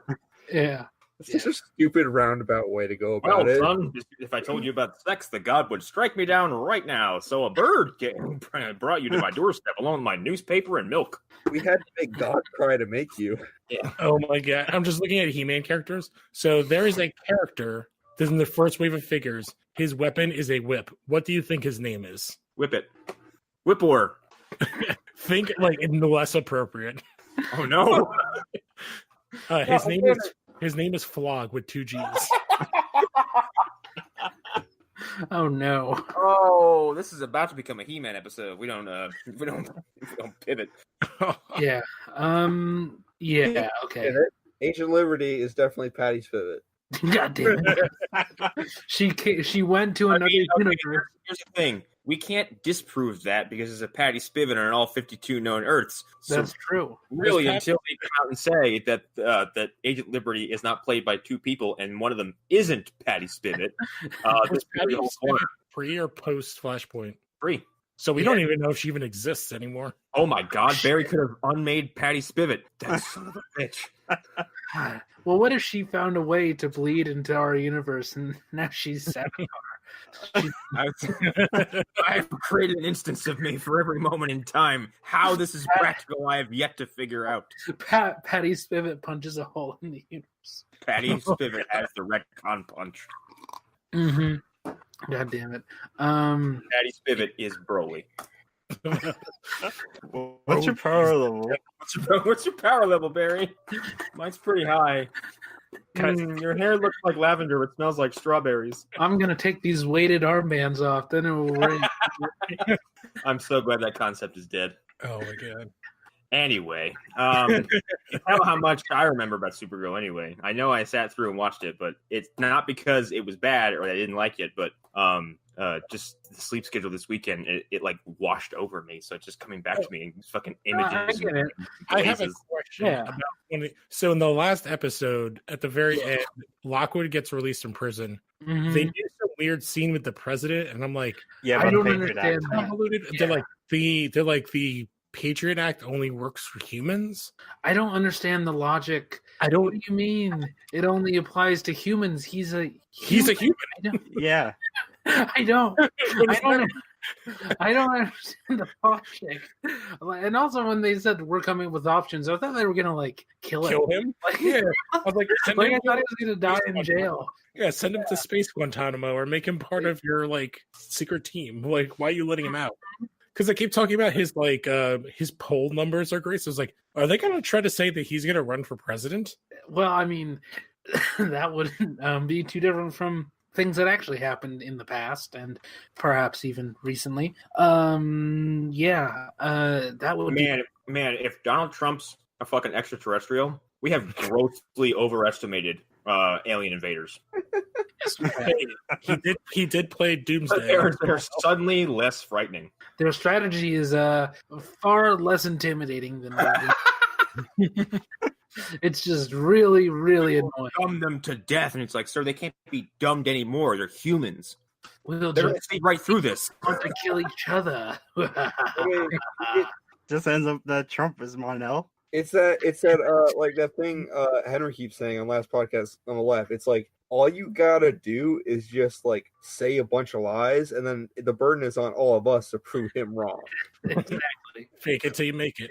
Yeah. It's just a stupid roundabout way to go about it. Son, if I told you about sex, the god would strike me down right now. So a bird brought you to my doorstep along with my newspaper and milk. We had to make God cry to make you. Yeah. Oh my god. I'm just looking at He-Man characters. So there is a character that's in the first wave of figures. His weapon is a whip. What do you think his name is? Whip it. Whipor. Think like in the less appropriate. Oh no. His name is Flog with 2 G's. Oh no. Oh, this is about to become a He-Man episode. We don't pivot. Yeah. Yeah. Okay. Agent Liberty is definitely Patty Spivot. God damn it. She went to another universe. Here's the thing. We can't disprove that because it's a Patty Spivot on all 52 known Earths. So that's true. Really, until they come out and say that that Agent Liberty is not played by 2 people and one of them isn't Patty Spivot. Was Patty Spivot pre or post Flashpoint? Pre. So we don't even know if she even exists anymore. Oh my God, Barry could have unmade Patty Spivot. That son of a bitch. Well, what if she found a way to bleed into our universe and now she's Savitar? I've created an instance of me for every moment in time. How this is practical, I have yet to figure out. Patty Spivot punches a hole in the universe. Patty Spivot has the retcon punch. Mm-hmm. God damn it. Patty Spivot is Broly. What's your power level? What's your power level, Barry? Mine's pretty high. Your hair looks like lavender, but smells like strawberries. I'm gonna take these weighted armbands off, then it will rain. I'm so glad that concept is dead. Oh my God. Anyway, I don't know how much I remember about Supergirl anyway. I know I sat through and watched it, but it's not because it was bad or I didn't like it, but just the sleep schedule this weekend, it like washed over me. So it's just coming back to me and fucking images. I have a question about so in the last episode, at the very end, Lockwood gets released from prison. Mm-hmm. They do some weird scene with the president, and I'm like, yeah, I don't understand. They're like the Patriot Act only works for humans. I don't understand the logic. What do you mean? It only applies to humans. He's a human. Yeah. I don't understand the logic. And also, when they said we're coming with options, I thought they were gonna like kill him. Like, yeah, I was like, I thought he was gonna die in jail. Yeah, send him to Space Guantanamo or make him part of your like secret team. Like, why are you letting him out? Because they keep talking about his like his poll numbers are great. So it's like, are they gonna try to say that he's gonna run for president? Well, I mean, that wouldn't be too different from things that actually happened in the past and perhaps even recently. That would man, if Donald Trump's a fucking extraterrestrial, we have grossly overestimated alien invaders. He did play Doomsday. They're suddenly less frightening. Their strategy is far less intimidating than it's just really, really annoying. Dumb them to death, and it's like, sir, they can't be dumbed anymore. They're humans. They're going to see right through this. Want to kill each other. It just ends up that Trump is Mon-El. It's that like that thing Henry keeps saying on last podcast on the left. It's like all you gotta do is just like say a bunch of lies, and then the burden is on all of us to prove him wrong. Exactly. Fake it till you make it.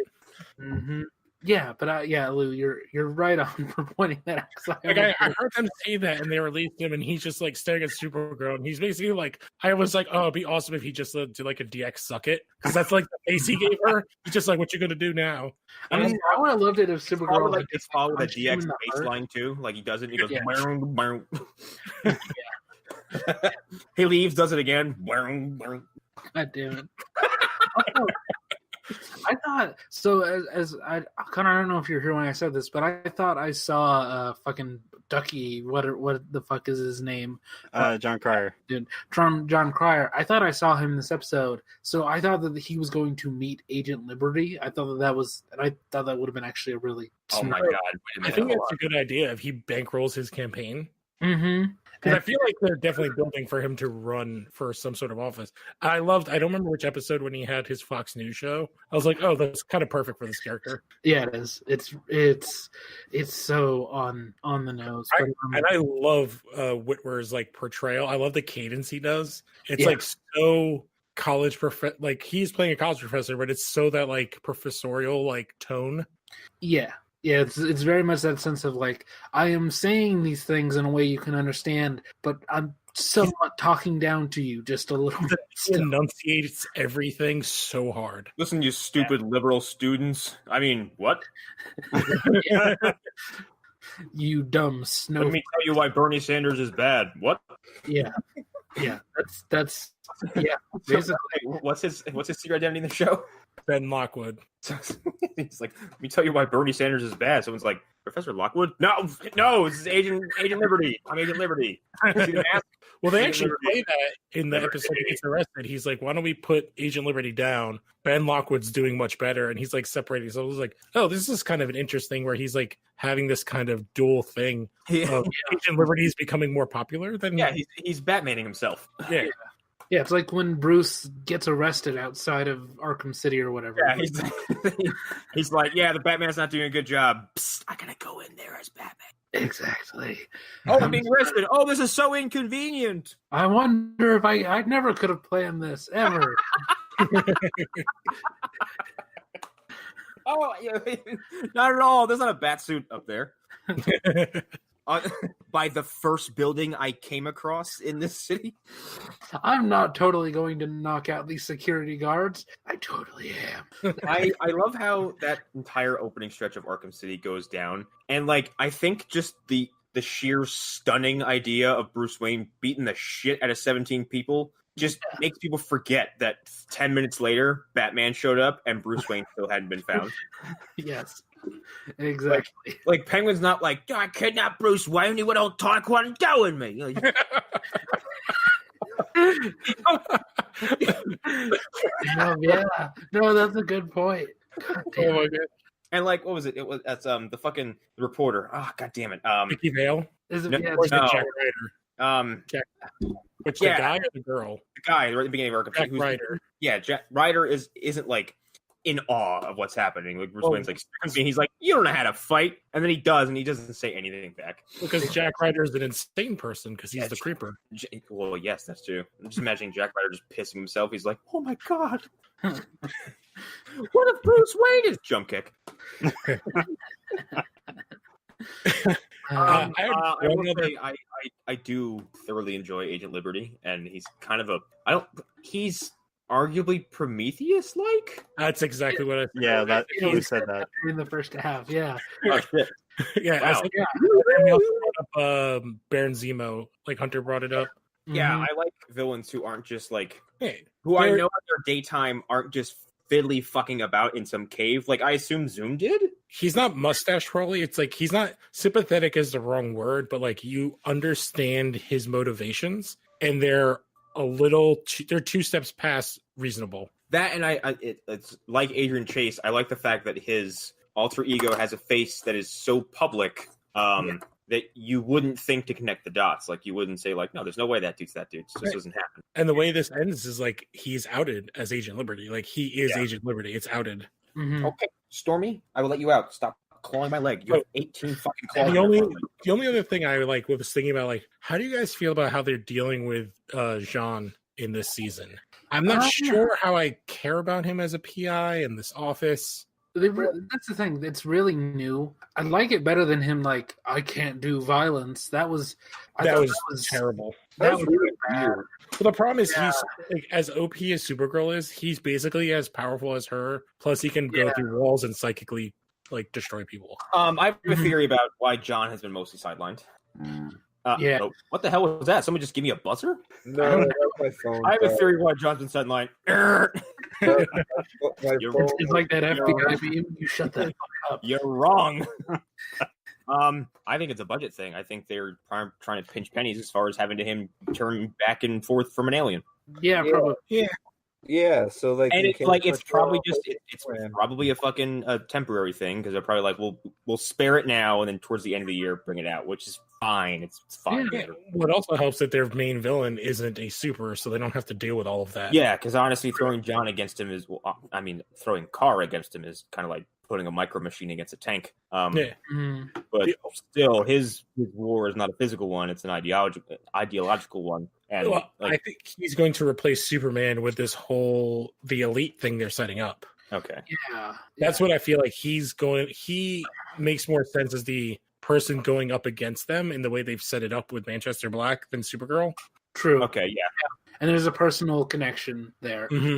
Mm-hmm. Yeah, but Lou, you're right on for pointing that out. I heard them say that, and they released him, and he's just like staring at Supergirl, and he's basically like, I was like, oh, it'd be awesome if he just did like a DX suck it, because that's like the face he gave her. He's just like, what you gonna do now? I mean, I would have loved it if Supergirl like it's followed with a DX baseline too. Like he does it, he goes, he leaves, does it again. God damn it. I thought so. As I kind of don't know if you're here when I said this, but I thought I saw fucking Ducky. What the fuck is his name? John Cryer. Dude, John Cryer. I thought I saw him in this episode, so I thought that he was going to meet Agent Liberty. I thought that would have been actually a really. Oh my god! I think that's a good idea if he bankrolls his campaign. Mm-hmm. Because I feel like they're definitely building for him to run for some sort of office. I don't remember which episode when he had his Fox News show. I was like, oh, that's kind of perfect for this character. Yeah, it is. It's so on the nose. And I love Whitwer's like portrayal. I love the cadence he does. It's like so college like he's playing a college professor, but it's so that like professorial like tone. Yeah. Yeah, it's very much that sense of like, I am saying these things in a way you can understand, but I'm somewhat talking down to you just a little bit. He enunciates everything so hard. Listen, you stupid liberal students. I mean, what? You dumb snow. Let me tell you why Bernie Sanders is bad. What? Yeah. That's basically. What's his secret identity in the show? Ben Lockwood. He's like, let me tell you why Bernie Sanders is bad. Someone's like, Professor Lockwood? No, this is Agent Liberty. I'm Agent Liberty. See the mask? Well, they actually play that in the episode he gets arrested. He's like, why don't we put Agent Liberty down? Ben Lockwood's doing much better, and he's like separating. So I was like, oh, this is kind of an interesting where he's like having this kind of dual thing. Agent Liberty is becoming more popular than he's Batmaning himself. Yeah, it's like when Bruce gets arrested outside of Arkham City or whatever. Yeah, he's like, the Batman's not doing a good job. Psst, I gotta go in there as Batman. Exactly. Oh, I'm being arrested. Oh, this is so inconvenient. I wonder if I never could have planned this ever. Oh, not at all. There's not a bat suit up there. By the first building I came across in this city. I'm not totally going to knock out these security guards. I totally am. I love how that entire opening stretch of Arkham City goes down. And like, I think just the sheer stunning idea of Bruce Wayne beating the shit out of 17 people just makes people forget that 10 minutes later, Batman showed up and Bruce Wayne still hadn't been found. Yes. Exactly. Like Penguin's not like, I kidnapped Bruce Wayne, he would all taekwondo in me. No, that's a good point. Oh my god. And like, what was it? It was the fucking reporter. Oh, god damn it. Vicky Vale? Is it, no. Jack Ryder. The guy or the girl? The guy right at the beginning of Arkham. Jack Ryder. Yeah, Jack Ryder isn't like in awe of what's happening. Like Bruce Wayne's like, he's like, you don't know how to fight, and then he does, and he doesn't say anything back because Jack Ryder is an insane person because he's the creeper. Well, yes, that's true. I'm just imagining Jack Ryder just pissing himself. He's like, oh my god, what if Bruce Wayne is jump kick? I do thoroughly enjoy Agent Liberty, and he's kind of he's arguably Prometheus-like. That's exactly what I. Yeah, you said that in the first half. Yeah. Oh, shit. Yeah, Wow. And we also brought up Baron Zemo, like Hunter brought it up. Yeah, I like villains who aren't just like Hey, who I know in their daytime aren't just fiddly fucking about in some cave. Like I assume Zoom did. he's not mustache twirly. It's like he's not sympathetic is the wrong word, but like you understand his motivations, and they're they're 2 steps past reasonable. That and it's like Adrian Chase. I like the fact that his alter ego has a face that is so public that you wouldn't think to connect the dots. Like you wouldn't say like, no, there's no way that dude's that dude. It just doesn't happen. And the way this ends is like he's outed as Agent Liberty. Like he is Agent Liberty. It's outed. Mm-hmm. Okay, Stormy, I will let you out. Stop clawing my leg. You have 18 fucking claws. The only other thing I like was thinking about, like, how do you guys feel about how they're dealing with Jean in this season? I'm not sure how I care about him as a PI in this office. That's the thing. It's really new. I like it better than him. Like, I can't do violence. That was terrible. That was really bad. Well, the problem is he's like, as OP as Supergirl is, he's basically as powerful as her. Plus, he can go through walls and psychically like destroy people. I have a theory about why John has been mostly sidelined. Oh, what the hell was that? Someone just give me a buzzer? No, that was my phone. I have a theory why John's been sidelined. It's like that FBI beam. You shut that fuck up. You're wrong. I think it's a budget thing. I think they're trying to pinch pennies as far as having to him turn back and forth from an alien. Yeah, probably. Yeah, so like, and it's probably just it's probably a fucking temporary thing because they're probably like, we'll spare it now and then towards the end of the year bring it out, which is fine. It's fine. Yeah. What also helps that their main villain isn't a super, so they don't have to deal with all of that. Yeah, because honestly, throwing John against him is, throwing Kara against him is kind of like putting a micro machine against a tank. But still, his war is not a physical one; it's an ideological one. And I think he's going to replace Superman with this whole the elite thing they're setting up. Okay, that's what I feel like he's going. He makes more sense as the person going up against them in the way they've set it up with Manchester Black than Supergirl. True. Okay, yeah. And there's a personal connection there. Mm-hmm.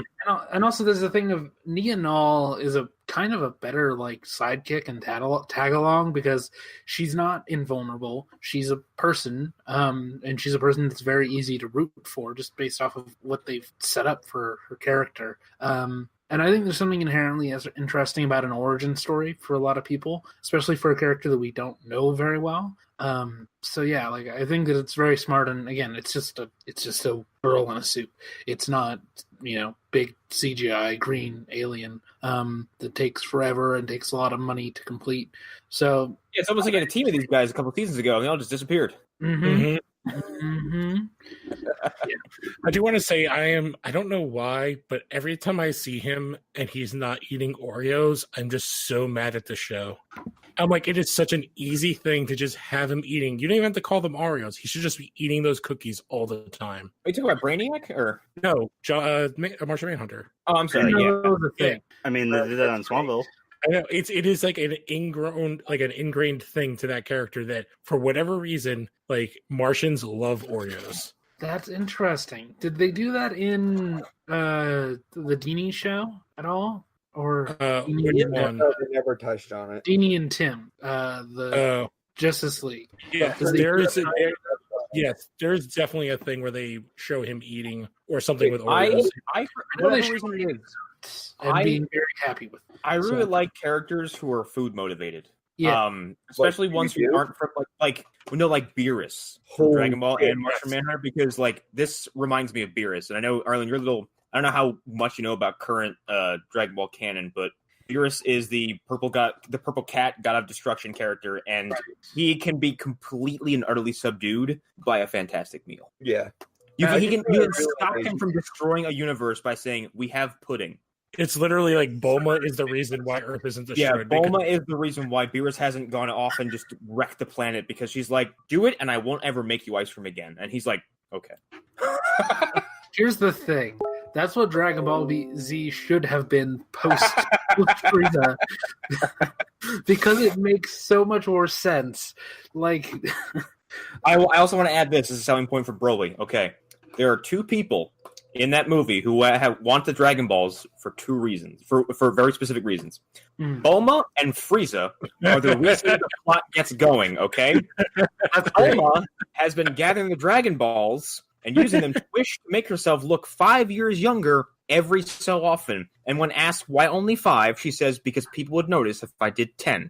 And also there's the thing of Nia Nal is a kind of a better like sidekick and tag along because she's not invulnerable. She's a person, and she's a person that's very easy to root for just based off of what they've set up for her character. And I think there's something inherently interesting about an origin story for a lot of people, especially for a character that we don't know very well. So yeah, like I think that it's very smart, and again, it's just a girl in a suit. It's not, big CGI green alien that takes forever and takes a lot of money to complete. So yeah, it's almost like I had a team of these guys a couple seasons ago, and they all just disappeared. Mm-hmm. I do want to say I don't know why, but every time I see him and he's not eating Oreos, I'm just so mad at the show. I'm like, it is such an easy thing to just have him eating. You don't even have to call them Oreos. He should just be eating those cookies all the time. Are you talking about Brainiac or no? Martian Manhunter. Oh, I'm sorry. Yeah. I mean, they did that on Smallville. I know it is like an ingrained thing to that character that for whatever reason, like Martians love Oreos. That's interesting. Did they do that in the Dini show at all? Or they never touched on it. Dini and Tim, the Justice League. Yeah, there's definitely a thing where they show him eating or something with Oreos. I know they show him and being very happy with them. I really like characters who are food motivated. Yeah. Especially ones who aren't from like Beerus from Dragon Ball and Martian Manhunter, because like this reminds me of Beerus. And I know, Arlen, I don't know how much you know about current Dragon Ball canon, but Beerus is the purple cat god of destruction character, and he can be completely and utterly subdued by a fantastic meal. Yeah. You can stop him from destroying a universe by saying, "We have pudding." It's literally like Bulma is the reason why Earth isn't destroyed. Yeah, Bulma is the reason why Beerus hasn't gone off and just wrecked the planet, because she's like, "Do it, and I won't ever make you ice cream again." And he's like, "Okay." Here's the thing. That's what Dragon Ball Z should have been post Frieza, because it makes so much more sense. Like, I also want to add this as a selling point for Broly. Okay, there are two people in that movie who want the Dragon Balls for two reasons, for very specific reasons. Bulma and Frieza are the reason the plot gets going, okay? Bulma has been gathering the Dragon Balls and using them to make herself look 5 years younger every so often. And when asked why only 5, she says, because people would notice if I did 10.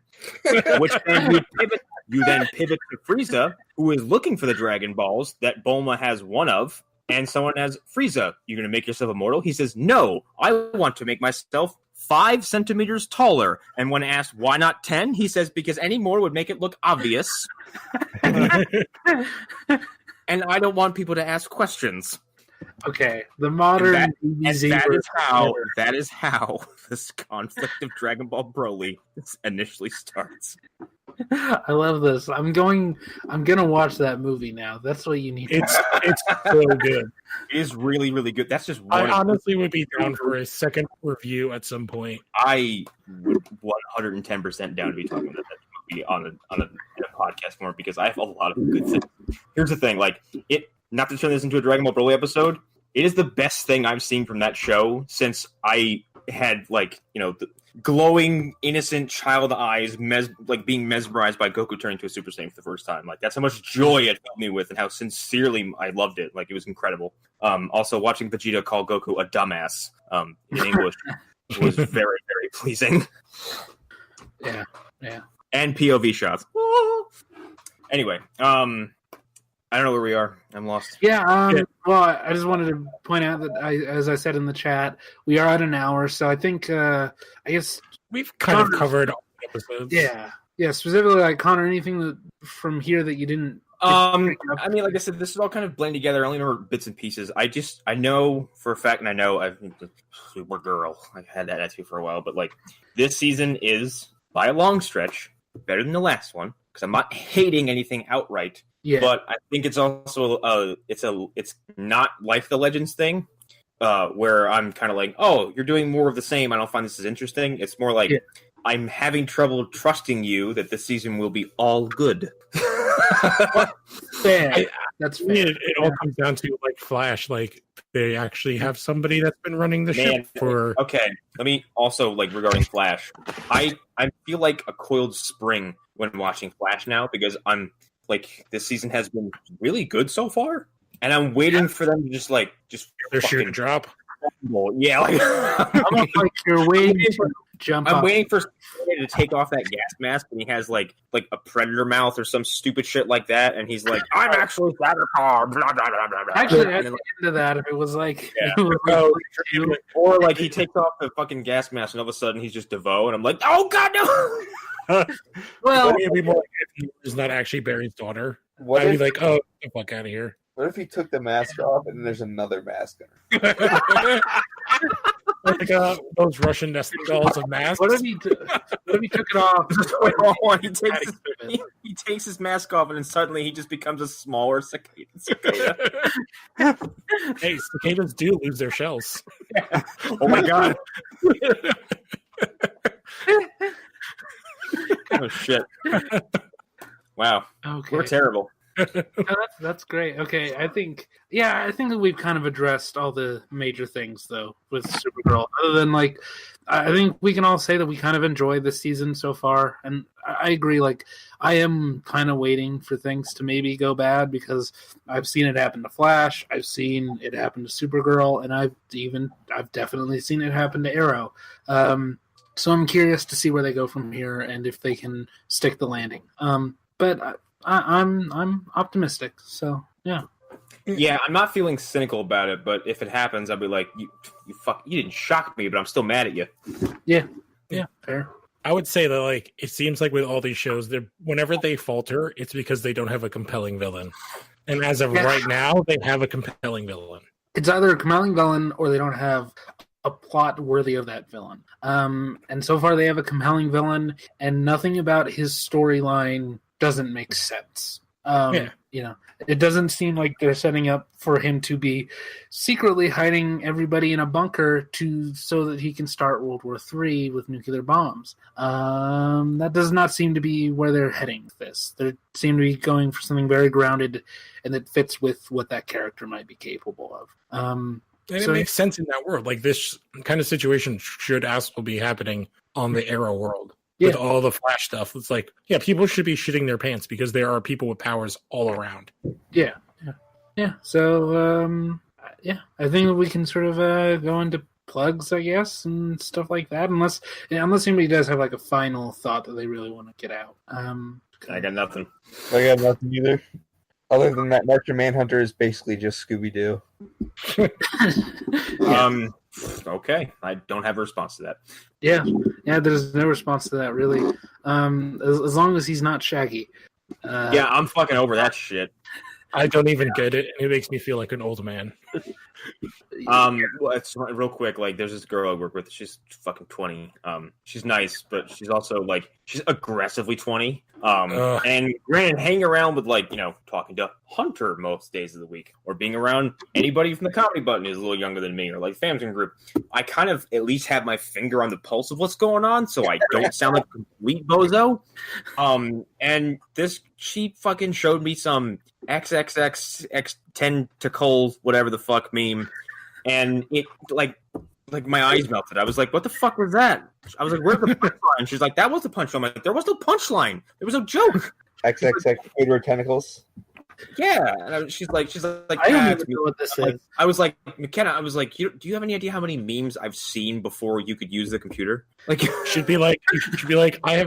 Which then you then pivot to Frieza, who is looking for the Dragon Balls that Bulma has one of. And someone has Frieza, you're going to make yourself immortal? He says, no, I want to make myself 5 centimeters taller. And when asked why not 10, he says, because any more would make it look obvious. And I don't want people to ask questions. Okay, the modern that is how this conflict of Dragon Ball Broly initially starts. I love this. I'm gonna watch that movie now. That's what you need. It's so good. It is really, really good. That's just one. I honestly would be down for a second review at some point. I would 110% down to be talking about that movie on a podcast form because I have a lot of good things. Here's the thing, like it. Not to turn this into a Dragon Ball Broly episode, it is the best thing I've seen from that show since I had, like, you know, the glowing, innocent child eyes, being mesmerized by Goku turning to a Super Saiyan for the first time. Like, that's how much joy it filled me with and how sincerely I loved it. Like, it was incredible. Also, watching Vegeta call Goku a dumbass in English was very, very pleasing. Yeah. And POV shots. Anyway, I don't know where we are. I'm lost. Yeah. Well, I just wanted to point out that as I said in the chat, we are at an hour. So I think, I guess we've kind of covered all the episodes. Yeah. Specifically, like Connor, anything from here that you didn't? I mean, like I said, this is all kind of blending together. I only remember bits and pieces. I know for a fact, and I know I've Supergirl. I've had that attitude for a while, but like this season is by a long stretch better than the last one because I'm not hating anything outright. Yeah. But I think it's also it's not like the Legends thing, where I'm kind of like, oh, you're doing more of the same. I don't find this as interesting. It's more like I'm having trouble trusting you that this season will be all good. Fair. That's fair. It all comes down to like Flash. Like they actually have somebody that's been running the ship for. Okay, let me also like regarding Flash. I feel like a coiled spring when watching Flash now because I'm. Like this season has been really good so far, and I'm waiting for them to just their shoe to drop. Yeah, like I'm like you're waiting to jump. I'm waiting for somebody to take off that gas mask, and he has like a predator mouth or some stupid shit like that, and he's like, "I'm actually Savitar." Blah blah blah blah blah. Actually, I'd into that if it was like, or like he takes off the fucking gas mask, and all of a sudden he's just DeVoe, and I'm like, "Oh god, no!" Well, it'd be more like if he was not actually Barry's daughter. I'd be like, "Oh, get the fuck out of here!" What if he took the mask off and there's another mask on? Like those Russian nesting dolls of masks. What if he took it off? He takes his mask off and then suddenly he just becomes a smaller cicada. Hey, cicadas do lose their shells. Yeah. Oh my god. Oh shit! Wow, okay. We're terrible. That's great. Okay, I think that we've kind of addressed all the major things though with Supergirl. Other than like, I think we can all say that we kind of enjoy this season so far, and I agree. Like, I am kind of waiting for things to maybe go bad because I've seen it happen to Flash, I've seen it happen to Supergirl, and I've definitely seen it happen to Arrow. So I'm curious to see where they go from here and if they can stick the landing. But I'm optimistic. So yeah. Yeah, I'm not feeling cynical about it, but if it happens, I'll be like, you didn't shock me, but I'm still mad at you. Yeah, fair. I would say that like it seems like with all these shows, whenever they falter, it's because they don't have a compelling villain. And as of right now, they have a compelling villain. It's either a compelling villain or they don't have a plot worthy of that villain. And so far they have a compelling villain, and nothing about his storyline doesn't make sense. You know, it doesn't seem like they're setting up for him to be secretly hiding everybody in a bunker so that he can start World War III with nuclear bombs. That does not seem to be where they're heading with this. They seem to be going for something very grounded and that fits with what that character might be capable of. And it makes sense in that world. Like this kind of situation should also be happening on the Arrow world with all the Flash stuff. It's like, people should be shitting their pants because there are people with powers all around. Yeah. So, I think we can sort of go into plugs, I guess, and stuff like that. Unless anybody does have like a final thought that they really want to get out. I got nothing. I got nothing either. Other than that, Martian Manhunter is basically just Scooby-Doo. Okay. I don't have a response to that. Yeah, there's no response to that, really. As long as he's not Shaggy. I'm fucking over that shit. I don't even get it. It makes me feel like an old man. It's real quick. Like, there's this girl I work with. She's fucking 20. She's nice, but she's also like she's aggressively 20. And granted, hanging around with talking to Hunter most days of the week, or being around anybody from the Comedy Button who's a little younger than me, or like Famson Group, I kind of at least have my finger on the pulse of what's going on, so I don't sound like a complete bozo. And she fucking showed me some XXX tentacle whatever the fuck meme, and it like my eyes melted. I was like, what the fuck was that? I was like, where's the punchline? She's like, that was the punchline. I'm like, there was no punchline. There was no joke. XXX Squidward tentacles. Yeah, and she's like, I don't even know what this is. I was like, McKenna, I was like, do you have any idea how many memes I've seen before you could use the computer? Like, should be like, I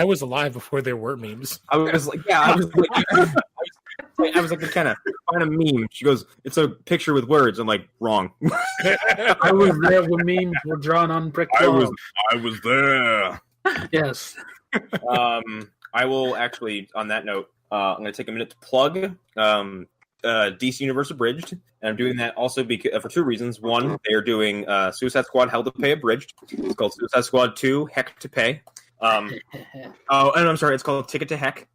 was alive before there were memes. I was like, McKenna, find a meme. She goes, it's a picture with words. I'm like, wrong. I was there when memes were drawn on brick walls. I was there. Yes. I will actually, on that note, I'm going to take a minute to plug DC Universe Abridged. And I'm doing that also for two reasons. One, they're doing Suicide Squad Hell to Pay Abridged. It's called Suicide Squad 2 Heck to Pay. And I'm sorry, it's called Ticket to Heck.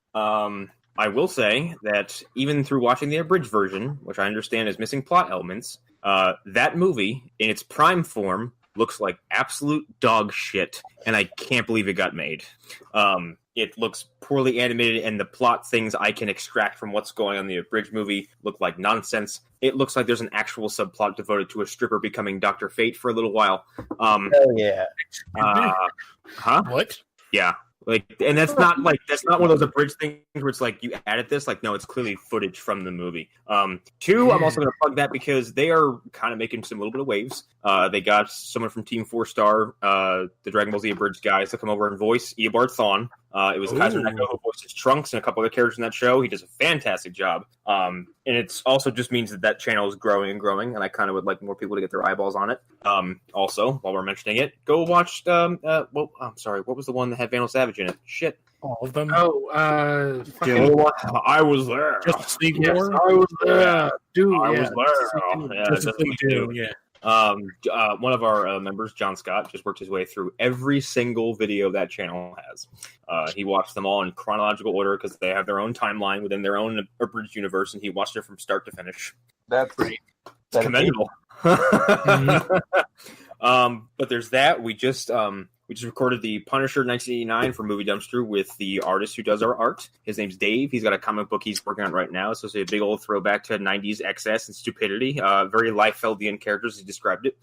I will say that even through watching the abridged version, which I understand is missing plot elements, that movie, in its prime form, looks like absolute dog shit, and I can't believe it got made. It looks poorly animated, and the plot things I can extract from what's going on in the abridged movie look like nonsense. It looks like there's an actual subplot devoted to a stripper becoming Dr. Fate for a little while. Hell yeah. Huh? What? Yeah. And that's not one of those abridged things where it's like you added this. Like, no, it's clearly footage from the movie. Two, I'm also going to plug that because they are kind of making some little bit of waves. They got someone from Team 4-Star, the Dragon Ball Z abridged guys, to come over and voice Eobard Thawne. It was Kaiser Neko who voices Trunks and a couple other characters in that show. He does a fantastic job. And it also just means that channel is growing and growing, and I kind of would like more people to get their eyeballs on it. Also, while we're mentioning it, go watch, I'm sorry, what was the one that had Vandal Savage in it? Shit. All of them? I was there. Justice League Yes, War? I was there. Dude, I was there. Justice League 2, yeah. One of our members, John Scott, just worked his way through every single video that channel has. He watched them all in chronological order because they have their own timeline within their own abridged universe, and he watched it from start to finish. That's great. It's commendable. But there's that. We just recorded the Punisher 1989 for Movie Dumpster with the artist who does our art. His name's Dave. He's got a comic book he's working on right now. So it's a big old throwback to 90s excess and stupidity. Very Liefeldian characters, as he described it.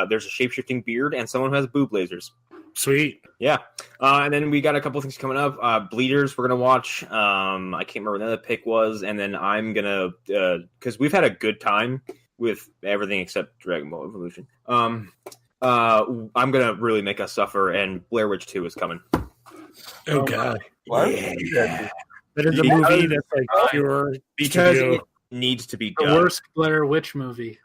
There's a shape-shifting beard and someone who has boob lasers. Sweet. Yeah. And then we got a couple things coming up. Bleeders we're going to watch. I can't remember what the other pick was. And then I'm going to, because we've had a good time with everything except Dragon Ball Evolution. I'm gonna really make us suffer, and Blair Witch 2 is coming. Oh god! What? Yeah. That is a movie that's like pure because it needs to be the done. worst Blair Witch movie.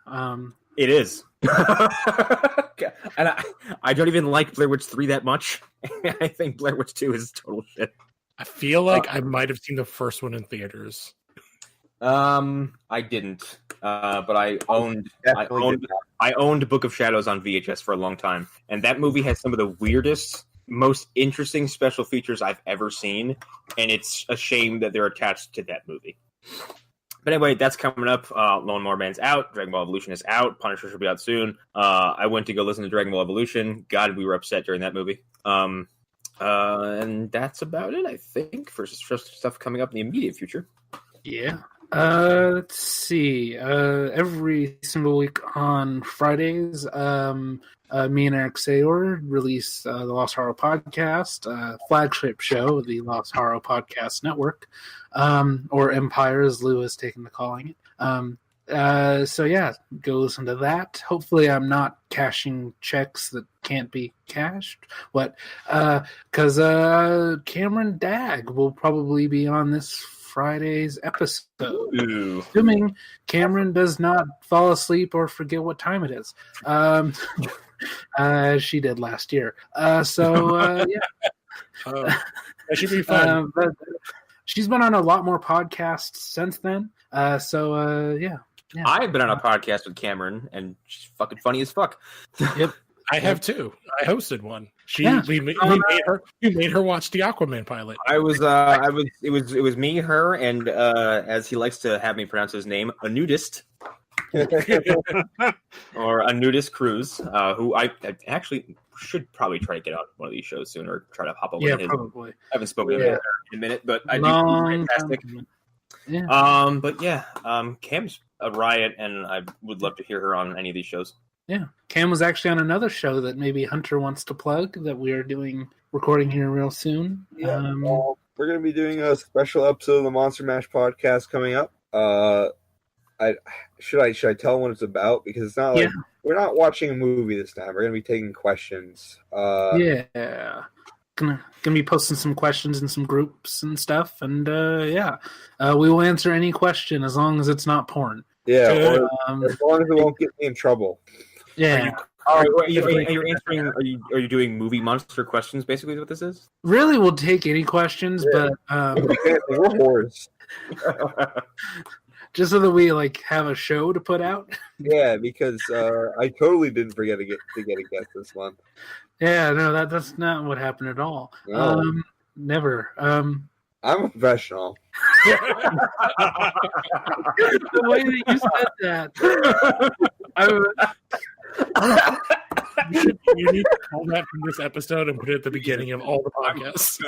It is, and I don't even like Blair Witch 3 that much. I think Blair Witch 2 is total shit. I feel like I might have seen the first one in theaters. I didn't, but I owned Book of Shadows on VHS for a long time, and that movie has some of the weirdest, most interesting special features I've ever seen, and it's a shame that they're attached to that movie. But anyway, that's coming up. Lawnmower Man's out. Dragon Ball Evolution is out. Punisher should be out soon. I went to go listen to Dragon Ball Evolution. God, we were upset during that movie. And that's about it, I think, for stuff coming up in the immediate future. Yeah. Let's see. Every single week on Fridays, me and Eric Sayor release the Lost Horror Podcast, flagship show, the Lost Horror Podcast Network, or Empire, as Lou has taken to calling it. So yeah, go listen to that. Hopefully, I'm not cashing checks that can't be cashed. Because Cameron Dagg will probably be on this Friday's episode. Ooh. Assuming Cameron does not fall asleep or forget what time it is. She did last year. Yeah. That should be fun. But she's been on a lot more podcasts since then. Yeah. I've been on a podcast with Cameron, and she's fucking funny as fuck. Yep. I have too. I hosted one. We made her watch the Aquaman pilot. It was me, her, and as he likes to have me pronounce his name, a nudist. Or a nudist Cruz, who I actually should probably try to get on one of these shows soon, or try to hop over. Yeah, probably. I haven't spoken to him in a minute, but I do think he's fantastic. Yeah. But yeah, Cam's a riot, and I would love to hear her on any of these shows. Yeah, Cam was actually on another show that maybe Hunter wants to plug that we are recording here real soon. Yeah, we're going to be doing a special episode of the Monster Mash podcast coming up. Should I tell what it's about? Because it's not like we're not watching a movie this time. We're going to be taking questions. Gonna be posting some questions in some groups and stuff, and we will answer any question as long as it's not porn. Yeah, as long as it won't get me in trouble. Yeah. Are you answering? Are you doing movie monster questions? Basically, is what this is. Really, we'll take any questions, but we're whores. Just so that we have a show to put out. Yeah, because I totally didn't forget to get a guest this month. Yeah, no, that's not what happened at all. No. Never. I'm a professional. The way that you said that, you need to call that from this episode and put it at the beginning of all the podcasts. You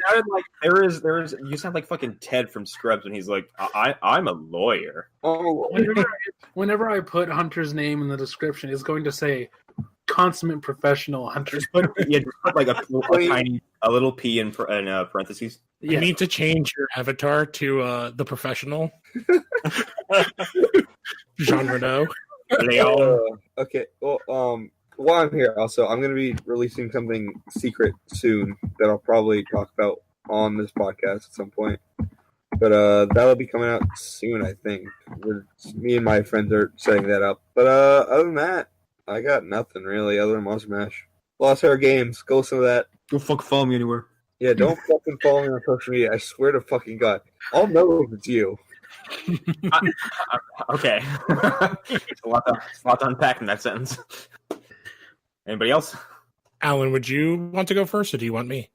sounded like you sound like fucking Ted from Scrubs when he's like, I'm a lawyer. Oh, whenever I put Hunter's name in the description, it's going to say consummate professional Hunter's. Just put like a little P in parentheses. You need to change your avatar to the professional. Jean Renault. Okay. Well, while I'm here, also, I'm going to be releasing something secret soon that I'll probably talk about on this podcast at some point. But that'll be coming out soon, I think. Me and my friends are setting that up. But other than that, I got nothing really other than Monster Mash. Lost Horror Games. Go listen to that. Don't fucking follow me anywhere. Yeah, don't fucking follow me on social media. I swear to fucking God. I'll know if it's you. Okay. It's a lot to unpack in that sentence. Anybody else? Alan, would you want to go first, or do you want me?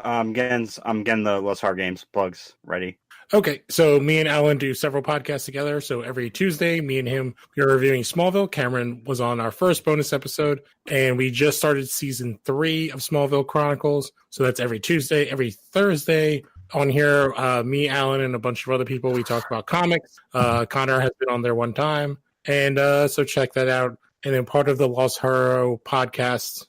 I'm getting the Lost Horror Games plugs ready. Okay, so me and Alan do several podcasts together. So every Tuesday, me and him, we are reviewing Smallville. Cameron was on our first bonus episode, and we just started season 3 of Smallville Chronicles. So that's every Tuesday. Every Thursday on here, me, Alan, and a bunch of other people, we talk about comics. Connor has been on there one time, and so check that out. And then part of the Lost Horror podcast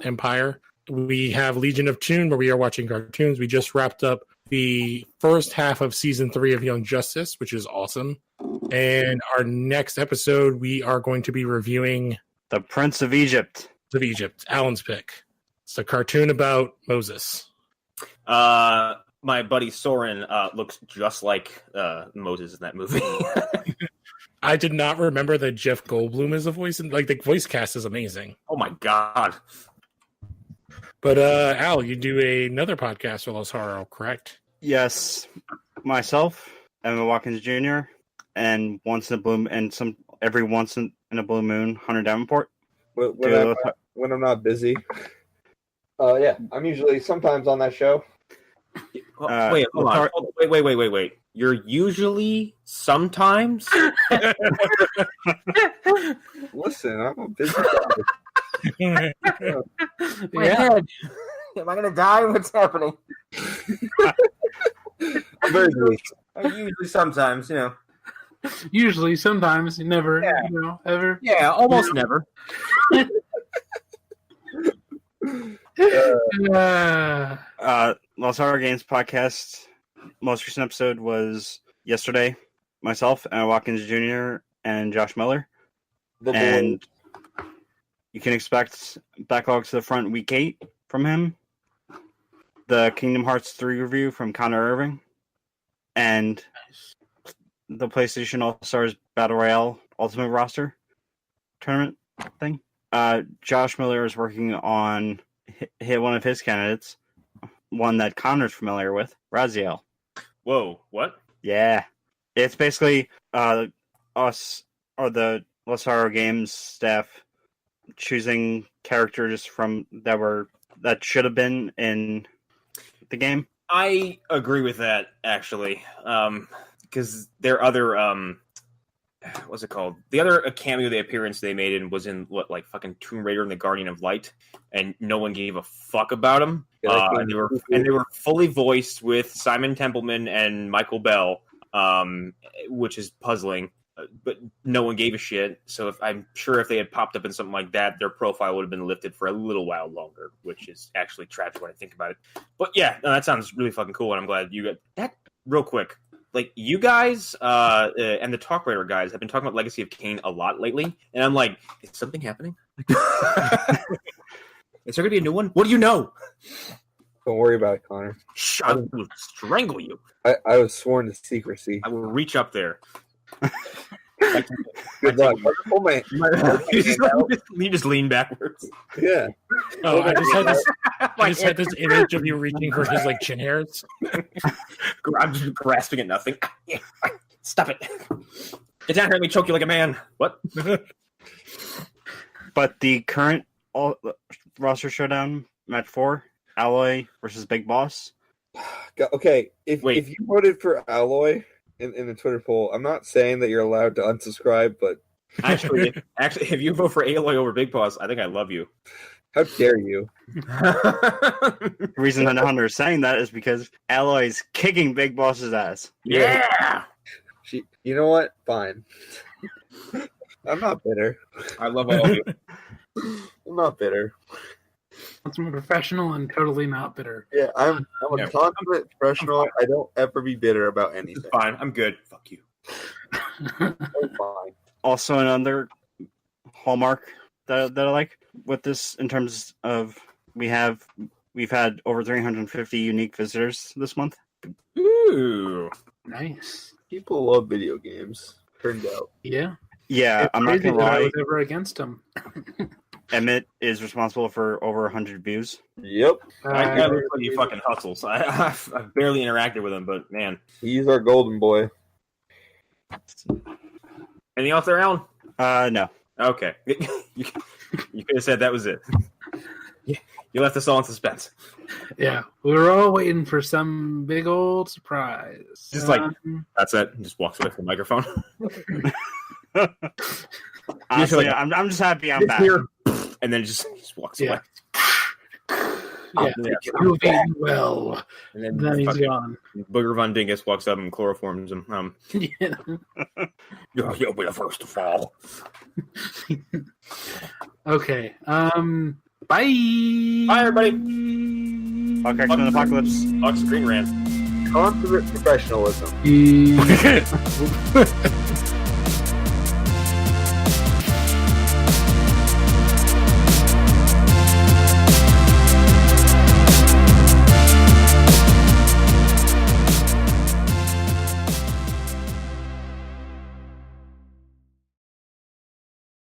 empire, we have Legion of Toon, where we are watching cartoons. We just wrapped up the first half of season 3 of Young Justice, which is awesome. And our next episode, we are going to be reviewing The Prince of Egypt. Alan's pick. It's a cartoon about Moses. My buddy Soren looks just like Moses in that movie. I did not remember that Jeff Goldblum is a voice, and the voice cast is amazing. Oh my God. But Al, you do another podcast for Lost Horror, correct? Yes, myself, Emma Watkins Jr., and every once in a blue moon, Hunter Davenport. When I'm not busy. Yeah, I'm usually sometimes on that show. Wait, hold on. Wait. You're usually sometimes? Listen, I'm a busy guy. My head. Am I going to die? What's happening? very least. Usually, sometimes, Usually, sometimes, never, ever. Yeah, almost never. Lost Horror Games podcast. Most recent episode was yesterday. Myself, Emma Watkins Jr. and Josh Miller. And you can expect Backlog to the Front Week 8 from him. The Kingdom Hearts 3 review from Connor Irving. And the PlayStation All-Stars Battle Royale Ultimate Roster tournament thing. Josh Miller is working on one of his candidates, one that Connor's familiar with, Raziel. Whoa, what? Yeah. It's basically us, or the Lost Horror Games staff, choosing characters that should have been in the game. I agree with that, actually. Because their other, what's it called? The other cameo appearance they made in was in, fucking Tomb Raider and the Guardian of Light, and no one gave a fuck about them. And they were fully voiced with Simon Templeman and Michael Bell, which is puzzling. But no one gave a shit. So I'm sure if they had popped up in something like that, their profile would have been lifted for a little while longer, which is actually tragic when I think about it. But yeah, no, that sounds really fucking cool, and I'm glad you got that. Real quick, you guys and the Talk Radar guys have been talking about Legacy of Kain a lot lately, and I'm like, is something happening? Is there gonna be a new one? What do you know? Don't worry about it, Connor. I will strangle you. I was sworn to secrecy. I will reach up there. Good luck. You just lean backwards. Yeah. Oh, I just had this image of you reaching for his chin hairs. I'm just grasping at nothing. Stop it. Get down here, let me choke you like a man. What? But the current roster showdown, match 4, Alloy versus Big Boss. Okay, if you voted for Alloy in the Twitter poll, I'm not saying that you're allowed to unsubscribe, but actually, if you vote for Aloy over Big Boss, I think I love you. How dare you? The reason that Hunter is saying that is because Alloy's kicking Big Boss's ass. Yeah. You know what? Fine. I'm not bitter. I love all of you. I'm not bitter. I'm professional and totally not bitter. Yeah, I'm a confident professional. I don't ever be bitter about anything. Fine, I'm good. Fuck you. I'm fine. Also, another hallmark that I like with this, in terms of we've had over 350 unique visitors this month. Ooh, nice. People love video games. Turned out. Yeah. Yeah, I'm not gonna lie. I was ever against them. Emmett is responsible for over 100 views. Yep. I got he fucking hustles. I've barely interacted with him, but man, he's our golden boy. Anything else there, Alan? No. Okay. You could have said that was it. You left us all in suspense. Yeah, we were all waiting for some big old surprise. Just that's it. Just walks away from the microphone. Honestly, I'm just happy I'm back. Here, and then just walks away. Yeah, you've eaten well. And then he's gone. Booger Von Dingus walks up and chloroforms him. You'll be the first to fall. Okay. Bye. Bye, everybody. Fuck X-Men Apocalypse. Fuck Screen Rant. Confident professionalism.